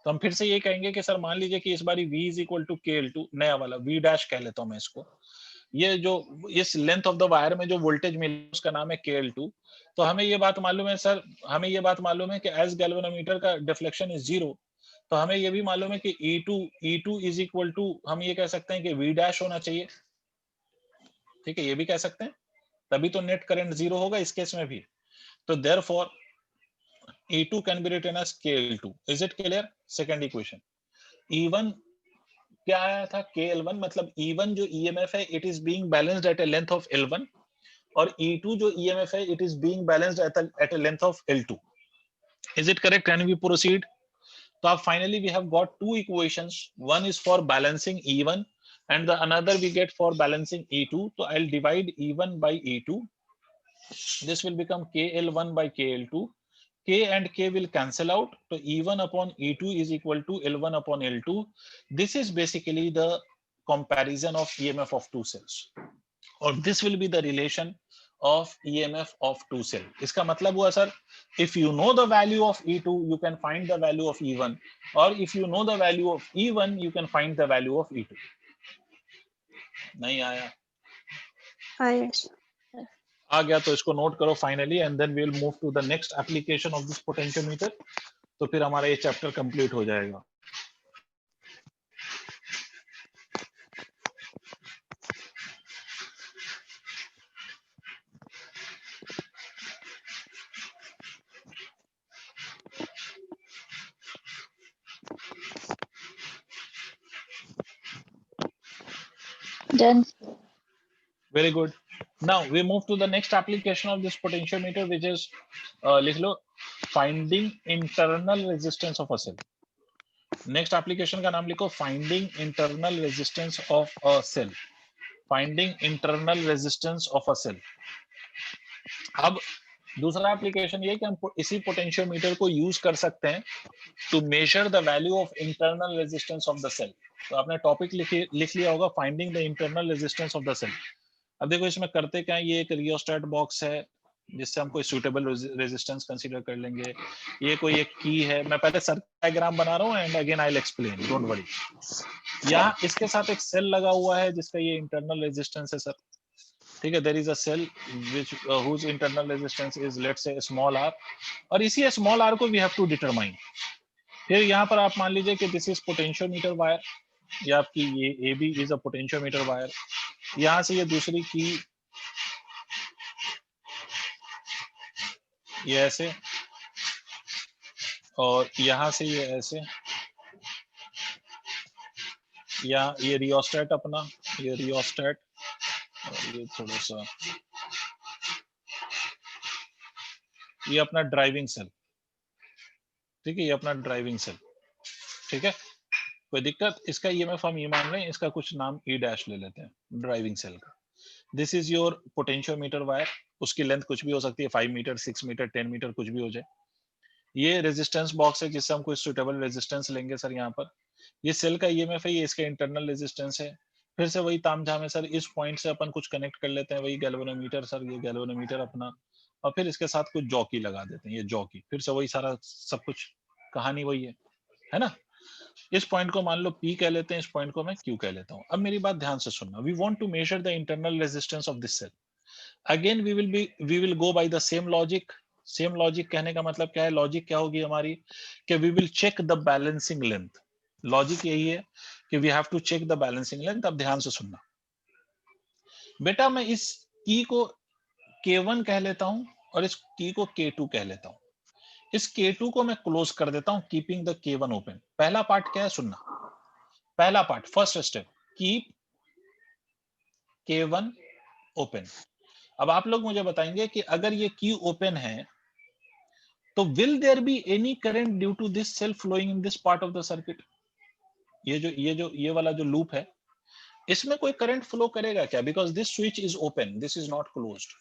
तो हम फिर से ये कहेंगे कि सर मान लीजिए कि इस बारी V is equal to KL2, नया वाला V डैश कह लेता हूं मैं इसको। ये जो इस लेंथ ऑफ द वायर में जो वोल्टेज मिला उसका नाम है KL2। तो हमें ये बात मालूम है सर, हमें ये बात मालूम है कि एज गैल्वेनोमीटर का डिफ्लेक्शन इज 0, तो हमें ये भी मालूम है कि E2 इज इक्वल टू, हम ये कह सकते हैं कि V डैश होना चाहिए। ठीक है, ये भी कह सकते हैं, तभी तो नेट करंट 0 होगा इस केस में भी। तो therefore E2 can be written as KL2। Is it clear? Second equation. E1 क्या आया था? KL1, मतलब E1 जो EMF है it is being balanced at a length of L1, और E2 जो EMF है it is being balanced at a length of L2। Is it correct? Can we proceed? तो आप finally we have got two equations, one is for balancing E1 and the another we get for balancing E2। so I'll divide E1 by E2, this will become KL1 by KL2, K and K will cancel out, so E1 upon E2 is equal to L1 upon L2। this is basically the comparison of EMF of two cells, or this will be the relation of EMF of two cell। इसका मतलब हुआ sir, if you know the value of E2 you can find the value of E1, or if you know the value of E1 you can find the value of E2। नहीं आया? Yes. आ गया तो इसको नोट करो finally, and then we will move to the next application of this potentiometer. तो फिर हमारा ये चैप्टर कंप्लीट हो जाएगा। Done. Very good. Now we move to the next application of this potentiometer which is, लिख लो, finding internal resistance of a cell. Next application का नाम लिखो, finding internal resistance of a cell. Finding internal resistance of a cell. अब दूसरा एप्लीकेशन ये कि हम इसी पोटेंशियोमीटर को यूज कर सकते हैं to measure the value of internal resistance of the cell. तो आपने टॉपिक लिख लिया होगा, finding the internal resistance of the cell. अब देखो इसमें करते क्या है, ये एक रियोस्टेट बॉक्स है जिससे हम कोई सुटेबल रेजिस्टेंस कंसीडर कर लेंगे। ये कोई एक की है, मैं पहले सर्किट डायग्राम बना रहा हूँ and again I will explain, don't worry. यहाँ इसके साथ एक सेल लगा हुआ है जिसका ये इंटरनल रेजिस्टेंस है सर। ठीक है, there is a cell which whose internal resistance is let's say small r, और इसी स्मॉल r को we have to determine। फिर यहाँ पर आप मान लीजिए कि दिस इज पोटेंशियोमीटर वायर, ये आपकी ये AB is a potentiometer wire. यहाँ से ये दूसरी की ये ऐसे, और यहाँ से ये ऐसे, या ये रियोस्टेट अपना, ये रियोस्टेट, और ये थोड़ा सा ये अपना ड्राइविंग सेल। ठीक है, ये अपना ड्राइविंग सेल। ठीक है, कोई दिक्कत? इसका EMF हम ये मान रहे हैं, इसका कुछ नाम E डैश ले लेते हैं, ड्राइविंग सेल का। This is your potentiometer wire, उसकी लेंथ कुछ भी हो सकती है, 5 मीटर, 6 मीटर, 10 मीटर, कुछ भी हो जाए। ये रेजिस्टेंस बॉक्स है जिससे हम कोई सुटेबल रेजिस्टेंस लेंगे सर यहाँ पर। ये सेल का ईएमएफ है, ये इसका इंटरनल रेजिस्टेंस है। फिर से वही तामझाम है सर, इस पॉइंट से अपन कुछ कनेक्ट कर लेते हैं, वही गैल्वेनोमीटर सर, ये गैल्वेनोमीटर अपना, और फिर इसके साथ कुछ जॉकी लगा देते हैं, ये जॉकी, फिर से वही सारा सब कुछ कहानी वही है ना। इस पॉइंट को मान लो P कह लेते हैं, इस पॉइंट को मैं Q कह लेता हूं। अब मेरी बात ध्यान से सुनना, we want to measure the internal resistance of this cell. Again we will go by the same logic. Same logic कहने का मतलब क्या है, लॉजिक क्या होगी हमारी, कि we will check the balancing length. Logic यही है कि we have to check the balancing length. अब ध्यान से सुनना बेटा, मैं इस की को K1 कह लेता हूं और इस की को K2 कह लेता हूं। इस K2 को मैं क्लोज कर देता हूं, कीपिंग द K1 ओपन। पहला पार्ट क्या है सुनना, पहला part, first step, keep K1 open. अब आप लोग मुझे बताएंगे कि अगर ये की ओपन है तो will there be any current due to this cell flowing in this part of the circuit. ये वाला जो लूप है, इसमें कोई करंट फ्लो करेगा क्या, because this switch is open, this is not closed.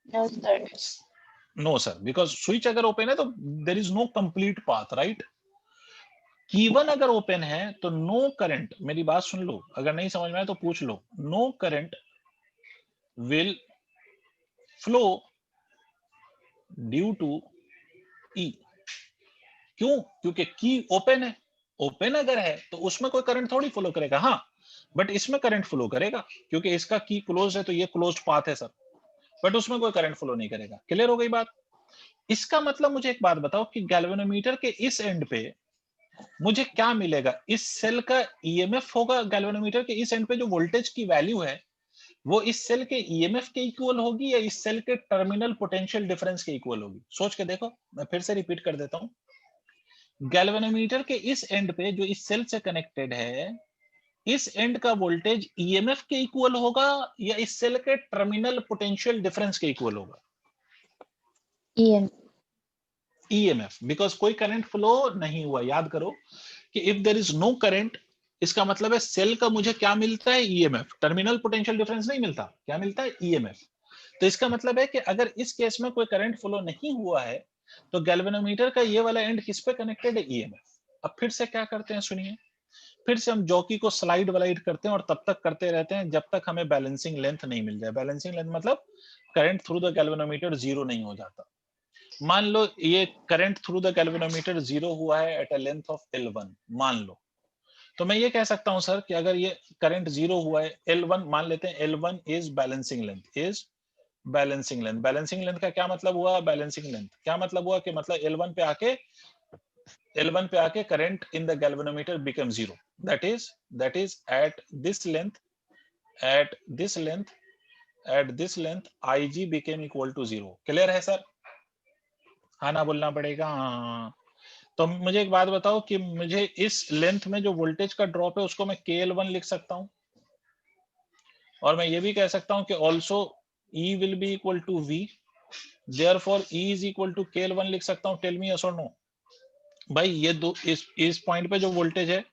No, sir. No sir, because switch अगर ओपन है तो there is no complete path, right. Q1 अगर ओपन है तो नो करंट, मेरी बात सुन लो, अगर नहीं समझ में आए तो पूछ लो, no current will flow due to E। क्यों, क्योंकि की ओपन है। ओपन अगर है तो उसमें कोई करंट थोड़ी फ्लो करेगा, हाँ बट इसमें करंट फ्लो करेगा क्योंकि इसका की क्लोज है, तो ये क्लोज्ड पाथ है सर, बट उसमें कोई करंट फ्लो नहीं करेगा। क्लियर हो गई बात। इसका मतलब मुझे एक बात बताओ कि गैल्वेनोमीटर के इस एंड पे मुझे क्या मिलेगा, इस सेल का ईएमएफ होगा। गैल्वेनोमीटर के इस एंड पे जो वोल्टेज की वैल्यू है वो इस सेल के ईएमएफ के इक्वल होगी या इस सेल के टर्मिनल पोटेंशियल डिफरेंस के इक्वल होगी। सोच के देखो, मैं फिर से रिपीट कर देता हूं, गैल्वेनोमीटर के इस एंड पे जो इस सेल से कनेक्टेड है, इस एंड का वोल्टेज ईएमएफ के इक्वल होगा या इस सेल के टर्मिनल पोटेंशियल डिफरेंस के इक्वल होगा। ईएमएफ, बिकॉज कोई करंट फ्लो नहीं हुआ। याद करो कि if there is no current, इसका मतलब है सेल का मुझे क्या मिलता है, ईएमएफ। टर्मिनल पोटेंशियल डिफरेंस नहीं मिलता, क्या मिलता है, ईएमएफ। तो इसका मतलब है कि अगर इस केस में कोई करंट फ्लो नहीं हुआ है तो गैल्वेनोमीटर का ये वाला एंड किस पे कनेक्टेड है, ईएमएफ। अब फिर से क्या करते हैं सुनिए, फिर से हम जॉकी को स्लाइड वालाइड करते हैं और तब तक करते रहते हैं जब तक हमें बैलेंसिंग लेंथ नहीं मिल जाए। बैलेंसिंग लेंथ मतलब current through the galvanometer zero नहीं हो जाता। मान लो ये current through the galvanometer zero हुआ है eight a length of L1, मान लो, तो मैं ये कह सकता हूं सर कि अगर ये करंट जीरो हुआ है, L1 मान लेते हैं, L1 is balancing length, is balancing length. Balancing length का क्या मतलब हुआ, बैलेंसिंग लेंथ क्या मतलब हुआ कि मतलब L1 पे आके current in the galvanometer become zero. That is at this length, at this length, at this length IG became equal to zero. Clear है सर, हाँ ना बोलना पड़ेगा, हाँ। तो मुझे एक बात बताओ कि मुझे इस लेंथ में जो वोल्टेज का ड्रॉप है उसको मैं KL1 लिख सकता हूं, और मैं ये भी कह सकता हूं कि also E will be equal to V, therefore E is equal to KL1 लिख सकता हूं। टेल मी यस और नो। भाई ये दो, इस पॉइंट पे जो वोल्टेज है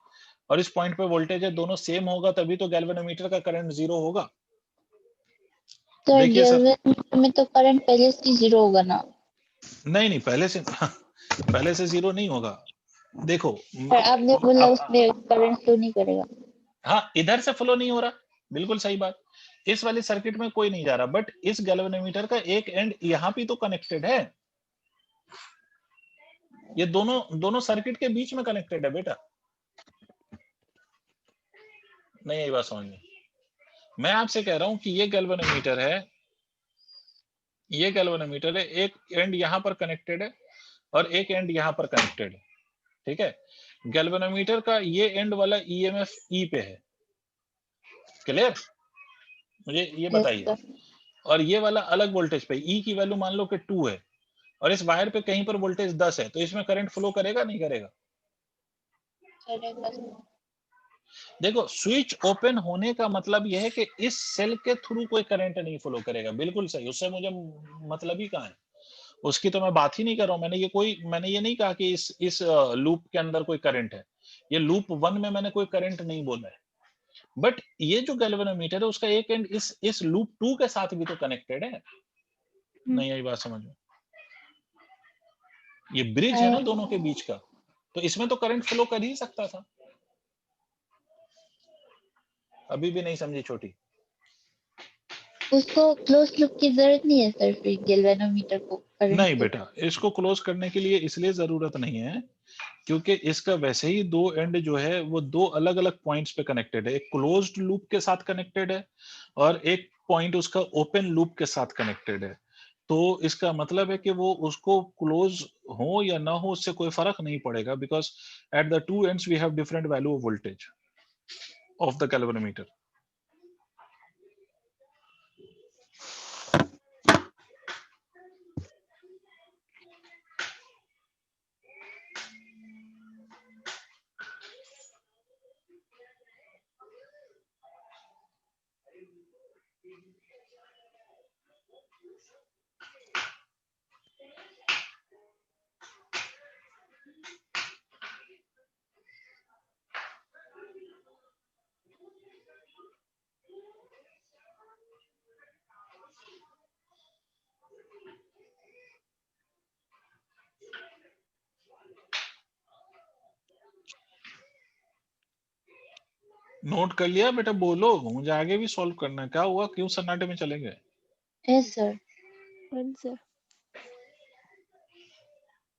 और इस पॉइंट पे वोल्टेज है, दोनों सेम होगा तभी तो गैल्वेनोमीटर का करंट जीरो होगा। सर देखिए सर, गैल्वेनोमीटर में तो करंट पहले से जीरो होगा ना। नहीं पहले से जीरो नहीं होगा। देखो पर आपने बोला अब, उसमें करंट फ्लो नहीं करेगा। हाँ इधर से फ्लो नहीं हो रहा, बिल्कुल सही बात। इस वाली सर्किट में कोई नहीं जा रहा, बट इस गैल्वेनोमीटर का एक एंड यहाँ भी तो कनेक्टेड है, ये दोनों सर्किट के बीच में कनेक्टेड है बेटा। नहीं यही बात समझ में, मैं आपसे कह रहा हूं कि ये गैल्वेनोमीटर है, ये गैल्वेनोमीटर है, एक एंड यहां पर कनेक्टेड है और एक एंड यहां पर कनेक्टेड है, ठीक है। गैल्वेनोमीटर का ये एंड वाला ईएमएफ ई पे है, क्लियर, मुझे ये यस बताइए। सर। और ये वाला अलग वोल्टेज पे, ई की वैल्यू मान लो कि 2 है और इस वायर पे कहीं पर वोल्टेज 10 है, तो इसमें करंट फ्लो करेगा नहीं करेगा। करेगा सर। देखो स्विच ओपन होने का मतलब यह है कि इस सेल के थ्रू कोई करंट नहीं फ्लो करेगा, बिल्कुल सही, उससे मुझे मतलब ही कहां है, उसकी तो मैं बात ही नहीं कर रहा हूं। मैंने ये नहीं कहा कि इस लूप के अंदर कोई करंट है, ये लूप 1 में मैंने कोई करंट नहीं बोला है, बट ये जो गैल्वेनोमीटर है उसका एक एंड इस लूप 2 के साथ भी तो कनेक्टेड है। नहीं आई बात समझ में, ये ब्रिज है ना दोनों के बीच का, तो इसमें तो करंट फ्लो कर ही सकता था। अभी भी नहीं समझी छोटी? उसको क्लोज लूप की जरूरत नहीं है सर, फिर गैल्वेनोमीटर को करंट नहीं बेटा, इसको क्लोज करने के लिए इसलिए जरूरत नहीं है क्योंकि इसका वैसे ही दो एंड जो है वो दो अलग अलग पॉइंट्स पे कनेक्टेड है। एक क्लोज्ड लूप के साथ कनेक्टेड है और एक पॉइंट उसका ओपन लूप के साथ कनेक्टेड है। तो इसका मतलब है कि वो उसको क्लोज हो या ना हो उससे कोई फर्क नहीं पड़ेगा, because at the two ends we have different value of voltage of the galvanometer. Note कर लिया बेटा? बोलो, मुझे आगे भी सॉल्व करना है। क्या हुआ, क्यों सन्नाटे में चले गए? Yes sir, One, sir.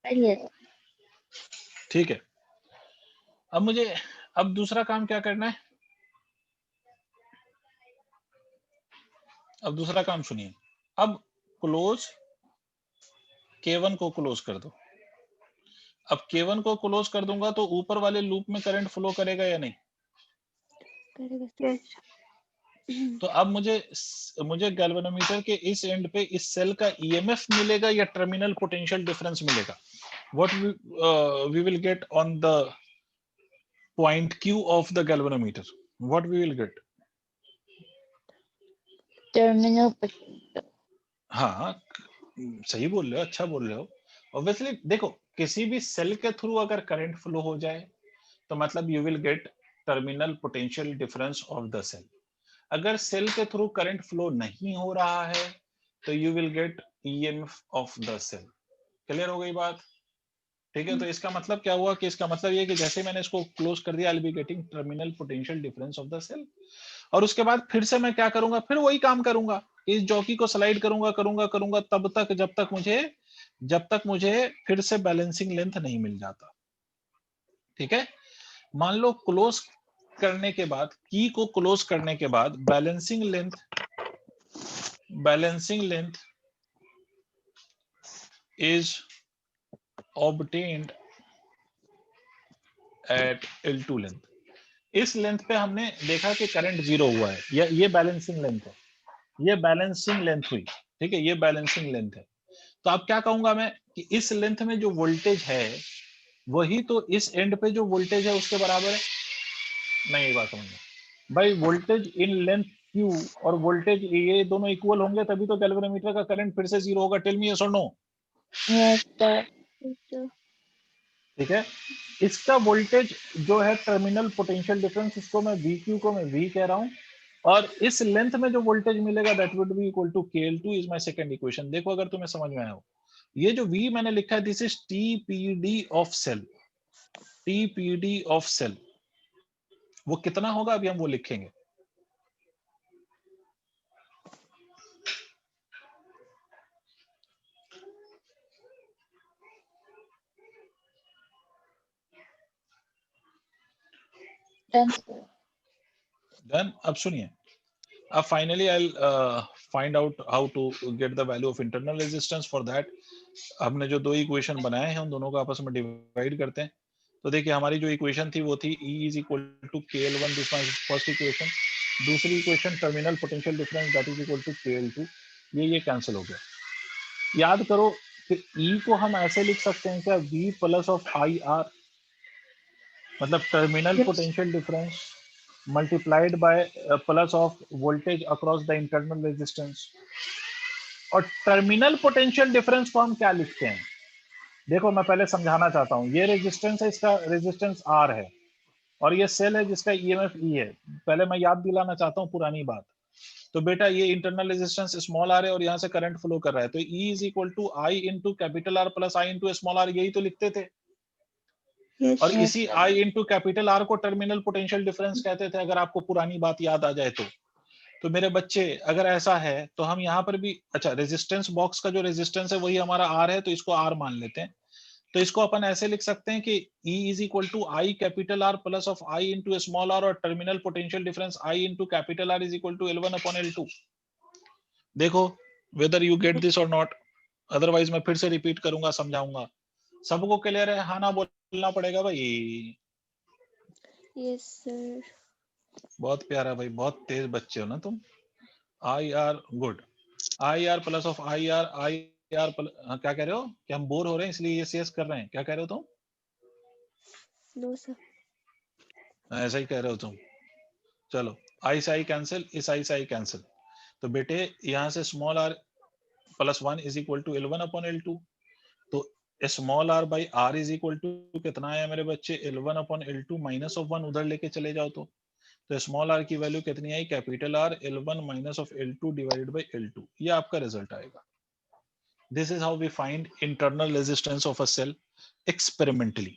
Yes ठीक है, अब दूसरा काम क्या करना है? अब दूसरा काम सुनिए। अब क्लोज K1 को क्लोज कर दो। अब K1 को क्लोज कर दूंगा तो ऊपर वाले लूप में करंट फ्लो करेगा या नहीं? करेगा सर। Yes. तो अब मुझे गैल्वेनोमीटर के इस एंड पे इस सेल का ईएमएफ मिलेगा या टर्मिनल पोटेंशियल डिफरेंस मिलेगा? What we will get on the point Q of the galvanometer? What we will get? Terminal. हाँ, सही बोल रहे हो, अच्छा बोल रहे हो। ऑब्वियसली देखो, किसी भी सेल के थ्रू अगर करंट फ्लो हो जाए तो मतलब you will get terminal potential difference of the cell. अगर सेल के थ्रू करंट फ्लो नहीं हो रहा है तो you will get EMF of the cell. Clear हो गई बात? ठीक है, तो इसका मतलब क्या हुआ कि इसका मतलब ये कि जैसे मैंने इसको क्लोज कर दिया, I will be getting terminal potential difference of the cell. और उसके बाद फिर से मैं क्या करूंगा, फिर वही काम करूंगा, इस जॉकी को स्लाइड करूंगा करूंगा करूंगा तब तक जब तक मुझे फिर से बैलेंसिंग लेंथ नहीं मिल जाता। ठीक है, मान लो क्लोज करने के बाद, की को क्लोज करने के बाद balancing length is obtained at L2 length. इस लेंथ पे हमने देखा कि करंट जीरो हुआ है। ये बैलेंसिंग लेंथ है, ये बैलेंसिंग लेंथ हुई। ठीक है, ये बैलेंसिंग लेंथ है। तो अब क्या कहूंगा मैं कि इस लेंथ में जो वोल्टेज है वही तो इस एंड पे जो वोल्टेज है उसके बराबर है। नहीं, ये बात समझना भाई, वोल्टेज इन लेंथ Q और वोल्टेज ये दोनों इक्वल होंगे तभी तो गैल्वेनोमीटर का करंट फिर से जीरो होगा। टेल मी यस और no? Yes sir. Yes, sir. ठीक है, इसका वोल्टेज जो है टर्मिनल पोटेंशियल डिफरेंस, इसको मैं VQ को मैं V कह रहा हूं, और इस लेंथ में जो वोल्टेज मिलेगा that would be equal to KL2 is my second equation. देखो अगर तुम्हें समझ में आया हो, ये जो V मैंने लिखा है this is TPD of cell. TPD of cell वो कितना होगा अभी हम वो लिखेंगे। Done sir. देन अब सुनिए, अब finally I find out how to get the value of internal resistance. For that हमने जो दो इक्वेशन बनाए हैं उन दोनों को आपस में डिवाइड करते हैं। तो देखिए हमारी जो इक्वेशन थी वो थी E is equal to KL1, this my first equation. दूसरी equation terminal potential difference that is equal to KL2। ये कैंसिल हो गया। याद करो कि E को हम ऐसे लिख सकते हैं क्या, V प्लस ऑफ IR, मतलब terminal yes potential difference multiplied by plus of voltage across the internal resistance. और टर्मिनल पोटेंशियल डिफरेंस को हम क्या लिखते हैं, देखो मैं पहले समझाना चाहता हूं। ये रेजिस्टेंस है, इसका रेजिस्टेंस R है, और ये सेल है जिसका ईएमएफ E है। पहले मैं याद दिलाना चाहता हूं पुरानी बात। तो बेटा ये इंटरनल रेजिस्टेंस स्मॉल आर है और यहाँ से करंट फ्लो कर रहा है, तो E is equal to I into capital R plus I into small R, यही तो लिखते थे। Yes. और Yes. इसी I इंटू कैपिटल आर को टर्मिनल पोटेंशियल डिफरेंस कहते थे, अगर आपको पुरानी बात याद आ जाए तो मेरे बच्चे अगर ऐसा है तो हम यहाँ पर भी, अच्छा रेजिस्टेंस बॉक्स का जो रेजिस्टेंस है वही हमारा R है, तो इसको R मान लेते हैं। तो इसको अपन ऐसे लिख सकते हैं कि E is equal to I capital R plus of I into small R, और terminal potential difference I into capital R is equal to L1 upon L2। देखो whether you get this or not, otherwise मैं फिर से रिपीट करूंगा, समझाऊंगा। सबको क्लियर है? हाँ ना बोलना पड़ेगा भाई। Yes, sir. बहुत प्यारा भाई, बहुत तेज बच्चे हो ना तुम। I R good, I R plus of I R क्या कह रहे हो कि हम बोर हो रहे हैं इसलिए ये सीएस कर रहे हैं, क्या कह रहे हो तुम? No, sir. ऐसा ही कह रहे हो तुम। चलो आई से आई कैंसिल, इस आई से आई कैंसिल, तो बेटे यहाँ से small R plus 1 is equal to L1 upon L2। तो small R by R is equal to कितना आया मेरे बच्चे? L1 upon L2 minus of 1 उधर लेके चले जाओ तो स्मॉल आर की वैल्यू कितनी आई? Capital R L1 minus of L2 divided by L2, ये आपका रिजल्ट आएगा। This is how we find internal resistance of a cell experimentally.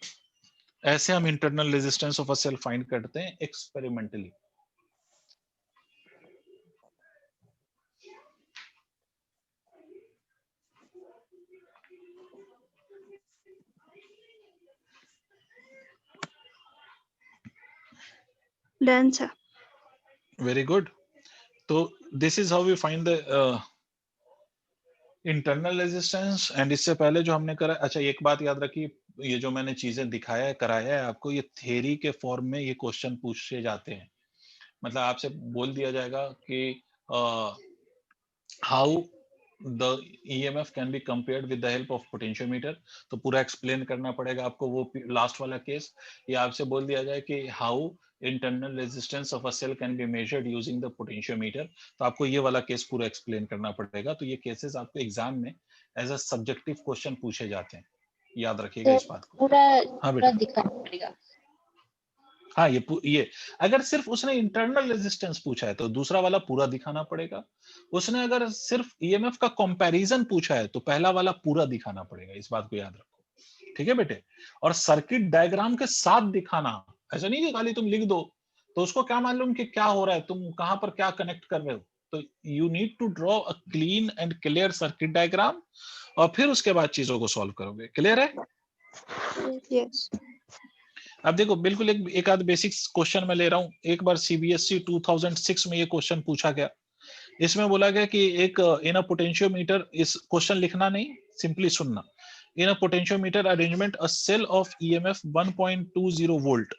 ऐसे हम internal resistance of a cell find करते हैं experimentally. Done, sir. Very good. तो this is how we find the internal resistance. And इससे पहले जो हमने करा, अच्छा एक बात याद रखिए, ये जो मैंने चीजें दिखाया है कराया है आपको, ये थ्योरी के फॉर्म में ये क्वेश्चन पूछे जाते हैं। मतलब आपसे बोल दिया जाएगा कि how the EMF can be compared with the help of potentiometer, तो पूरा एक्सप्लेन करना पड़ेगा आपको वो लास्ट वाला केस। या आपसे बोल दिया जाए कि how internal resistance of a cell can be measured using the potentiometer, तो आपको ये वाला केस पूरा एक्सप्लेन करना पड़ेगा। तो ये केसेस आपको एग्जाम में एज अ सब्जेक्टिव क्वेश्चन पूछे जाते हैं, याद रखिएगा तो इस बात को। पूरा हाँ पूरा बेटा, दिखाना पड़ेगा। हाँ ये अगर सिर्फ उसने इंटरनल रेजिस्टेंस पूछा है तो दूसरा वाला पूरा दिखाना पड़ेगा। उसने अगर सिर्फ ईएमएफ का कंपैरिजन पूछा है तो पहला वाला पूरा दिखाना पड़ेगा, इस बात को याद रखो। ठीक है बेटे? और सर्किट डायग्राम के साथ दिखाना, ऐसा नहीं कि खाली तुम लिख दो तो उसको क्या मालूम कि क्या हो रहा है, तुम कहां पर क्या कनेक्ट कर रहे हो। तो you need to draw a clean and clear circuit diagram और फिर उसके बाद चीजों को सॉल्व करोगे। क्लियर है? Yes. अब देखो बिल्कुल एक आध बेसिक क्वेश्चन मैं ले रहा हूं। एक बार CBSE 2006 में ये क्वेश्चन पूछा गया। इसमें बोला गया कि एक इन अ पोटेंशियोमीटर, इस क्वेश्चन लिखना नहीं, सिंपली सुनना। In a potentiometer arrangement a cell of EMF 1.20 volt,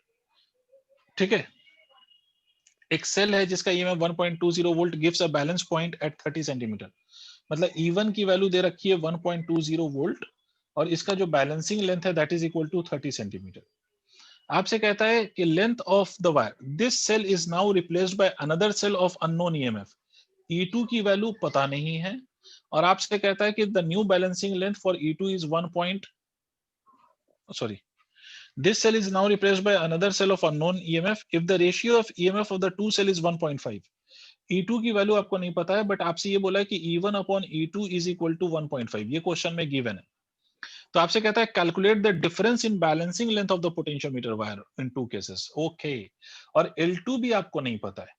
ठीक है, एक सेल है जिसका EMF 1.20 volt gives a balance point at 30 centimetre. मतलब E1 की वैल्यू दे रखी है 1.20 वोल्ट और इसका जो बैलेंसिंग लेंथ है that is equal to 30 centimetre. आपसे कहता है कि length of the wire, this cell is now replaced by another cell of unknown EMF, E2 की वैल्यू पता नहीं है और आपसे कहता है कि the new balancing length for E2 is 1. sorry, this cell is now replaced by another cell of unknown EMF if the ratio of EMF of the two cell is 1.5. E2 की वैल्यू आपको नहीं पता है बट आपसे ये बोला है कि E1 upon E2 is equal to 1.5, ये क्वेश्चन में गिवन है। तो आपसे कहता है calculate the difference in balancing length of the potentiometer wire in two cases. Okay, और L2 भी आपको नहीं पता है,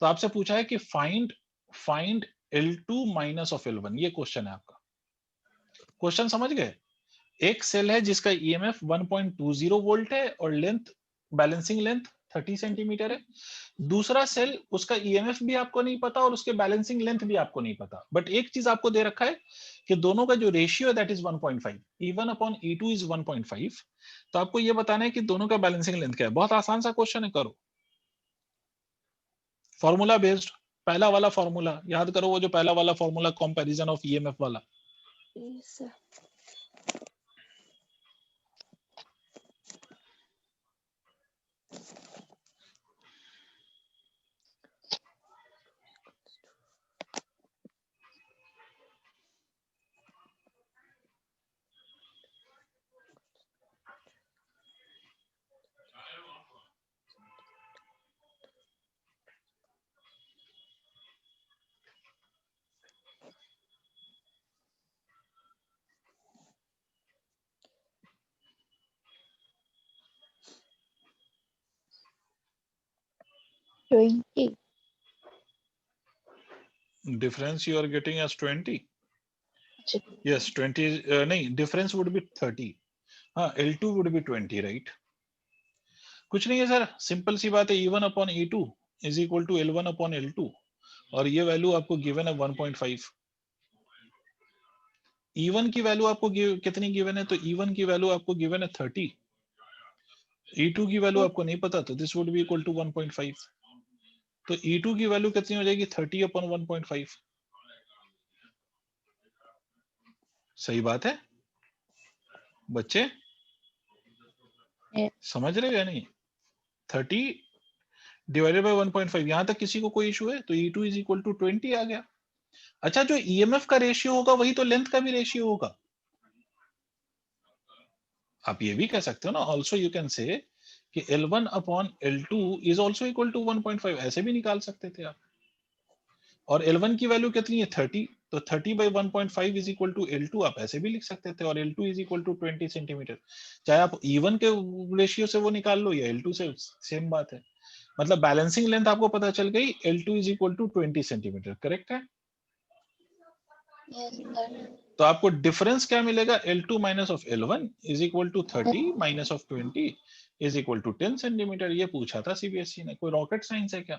तो आपसे पूछा है कि find L2 minus of L1, ये क्वेश्चन है आपका। क्वेश्चन समझ गए? एक सेल है जिसका EMF 1.20 वोल्ट है और लेंथ, बैलेंसिंग लेंथ 30 सेंटीमीटर है। दूसरा सेल, उसका EMF भी आपको नहीं पता और उसके बैलेंसिंग लेंथ भी आपको नहीं पता, बट एक चीज आपको दे रखा है कि दोनों का जो रेशियो है that is 1.5, E1 upon E2 is 1.5। तो आपको ये बताना है कि दोनों का बैलेंसिंग लेंथ क्या है। बहुत आसान सा क्वेश्चन है, करो। फॉर्मूला बेस्ड, पहला वाला फॉर्मूला याद करो, वो जो पहला वाला फॉर्मूला कंपैरिजन ऑफ EMF वाला। Yes, sir. 20. Difference you are getting as 20. अच्छा, Yes, 20 is, नहीं, difference would be 30. हाँ, L2 would be 20, right? कुछ नहीं है सर, सिंपल सी बात है, E1 upon E2 is equal to L1 upon L2 और ये वैल्यू आपको गिवन है 1.5. E1 की वैल्यू आपको कितनी गिवन है? तो E1 की वैल्यू आपको गिवन है 30. E2 की वैल्यू आपको नहीं पता, तो this would be equal to 1.5. तो E2 की वैल्यू कितनी हो जाएगी? 30 upon 1.5. सही बात है बच्चे? Yes. समझ रहे हो या नहीं? 30 डिवाइडेड बाय 1.5. यहां तक किसी को कोई इशू है? तो E2 इज इक्वल टू 20 आ गया. अच्छा, जो EMF का रेशियो होगा वही तो लेंथ का भी रेशियो होगा. आप ये भी कह सकते हो ना, ऑल्सो यू कैन से कि L1 upon L2 is also equal to 1.5. ऐसे भी निकाल सकते थे आप. और L1 की वैल्यू कितनी है? 30. तो 30 by 1.5 is equal to L2 आप ऐसे भी लिख सकते थे. और L2 is equal to 20 centimetre. चाहे आप E1 के रेशियो से वो निकाल लो या L2 से, सेम बात है. मतलब बैलेंसिंग लेंथ आपको पता चल गई, L2 is equal to 20 centimetre. Correct है? Yes, sir. तो आपको डिफरेंस क्या मिलेगा? L2 minus of L1 is equal to 30 minus of 20 is equal to 10 centimetre. ये पूछा था सीबीएसई ने. कोई रॉकेट साइंस है क्या?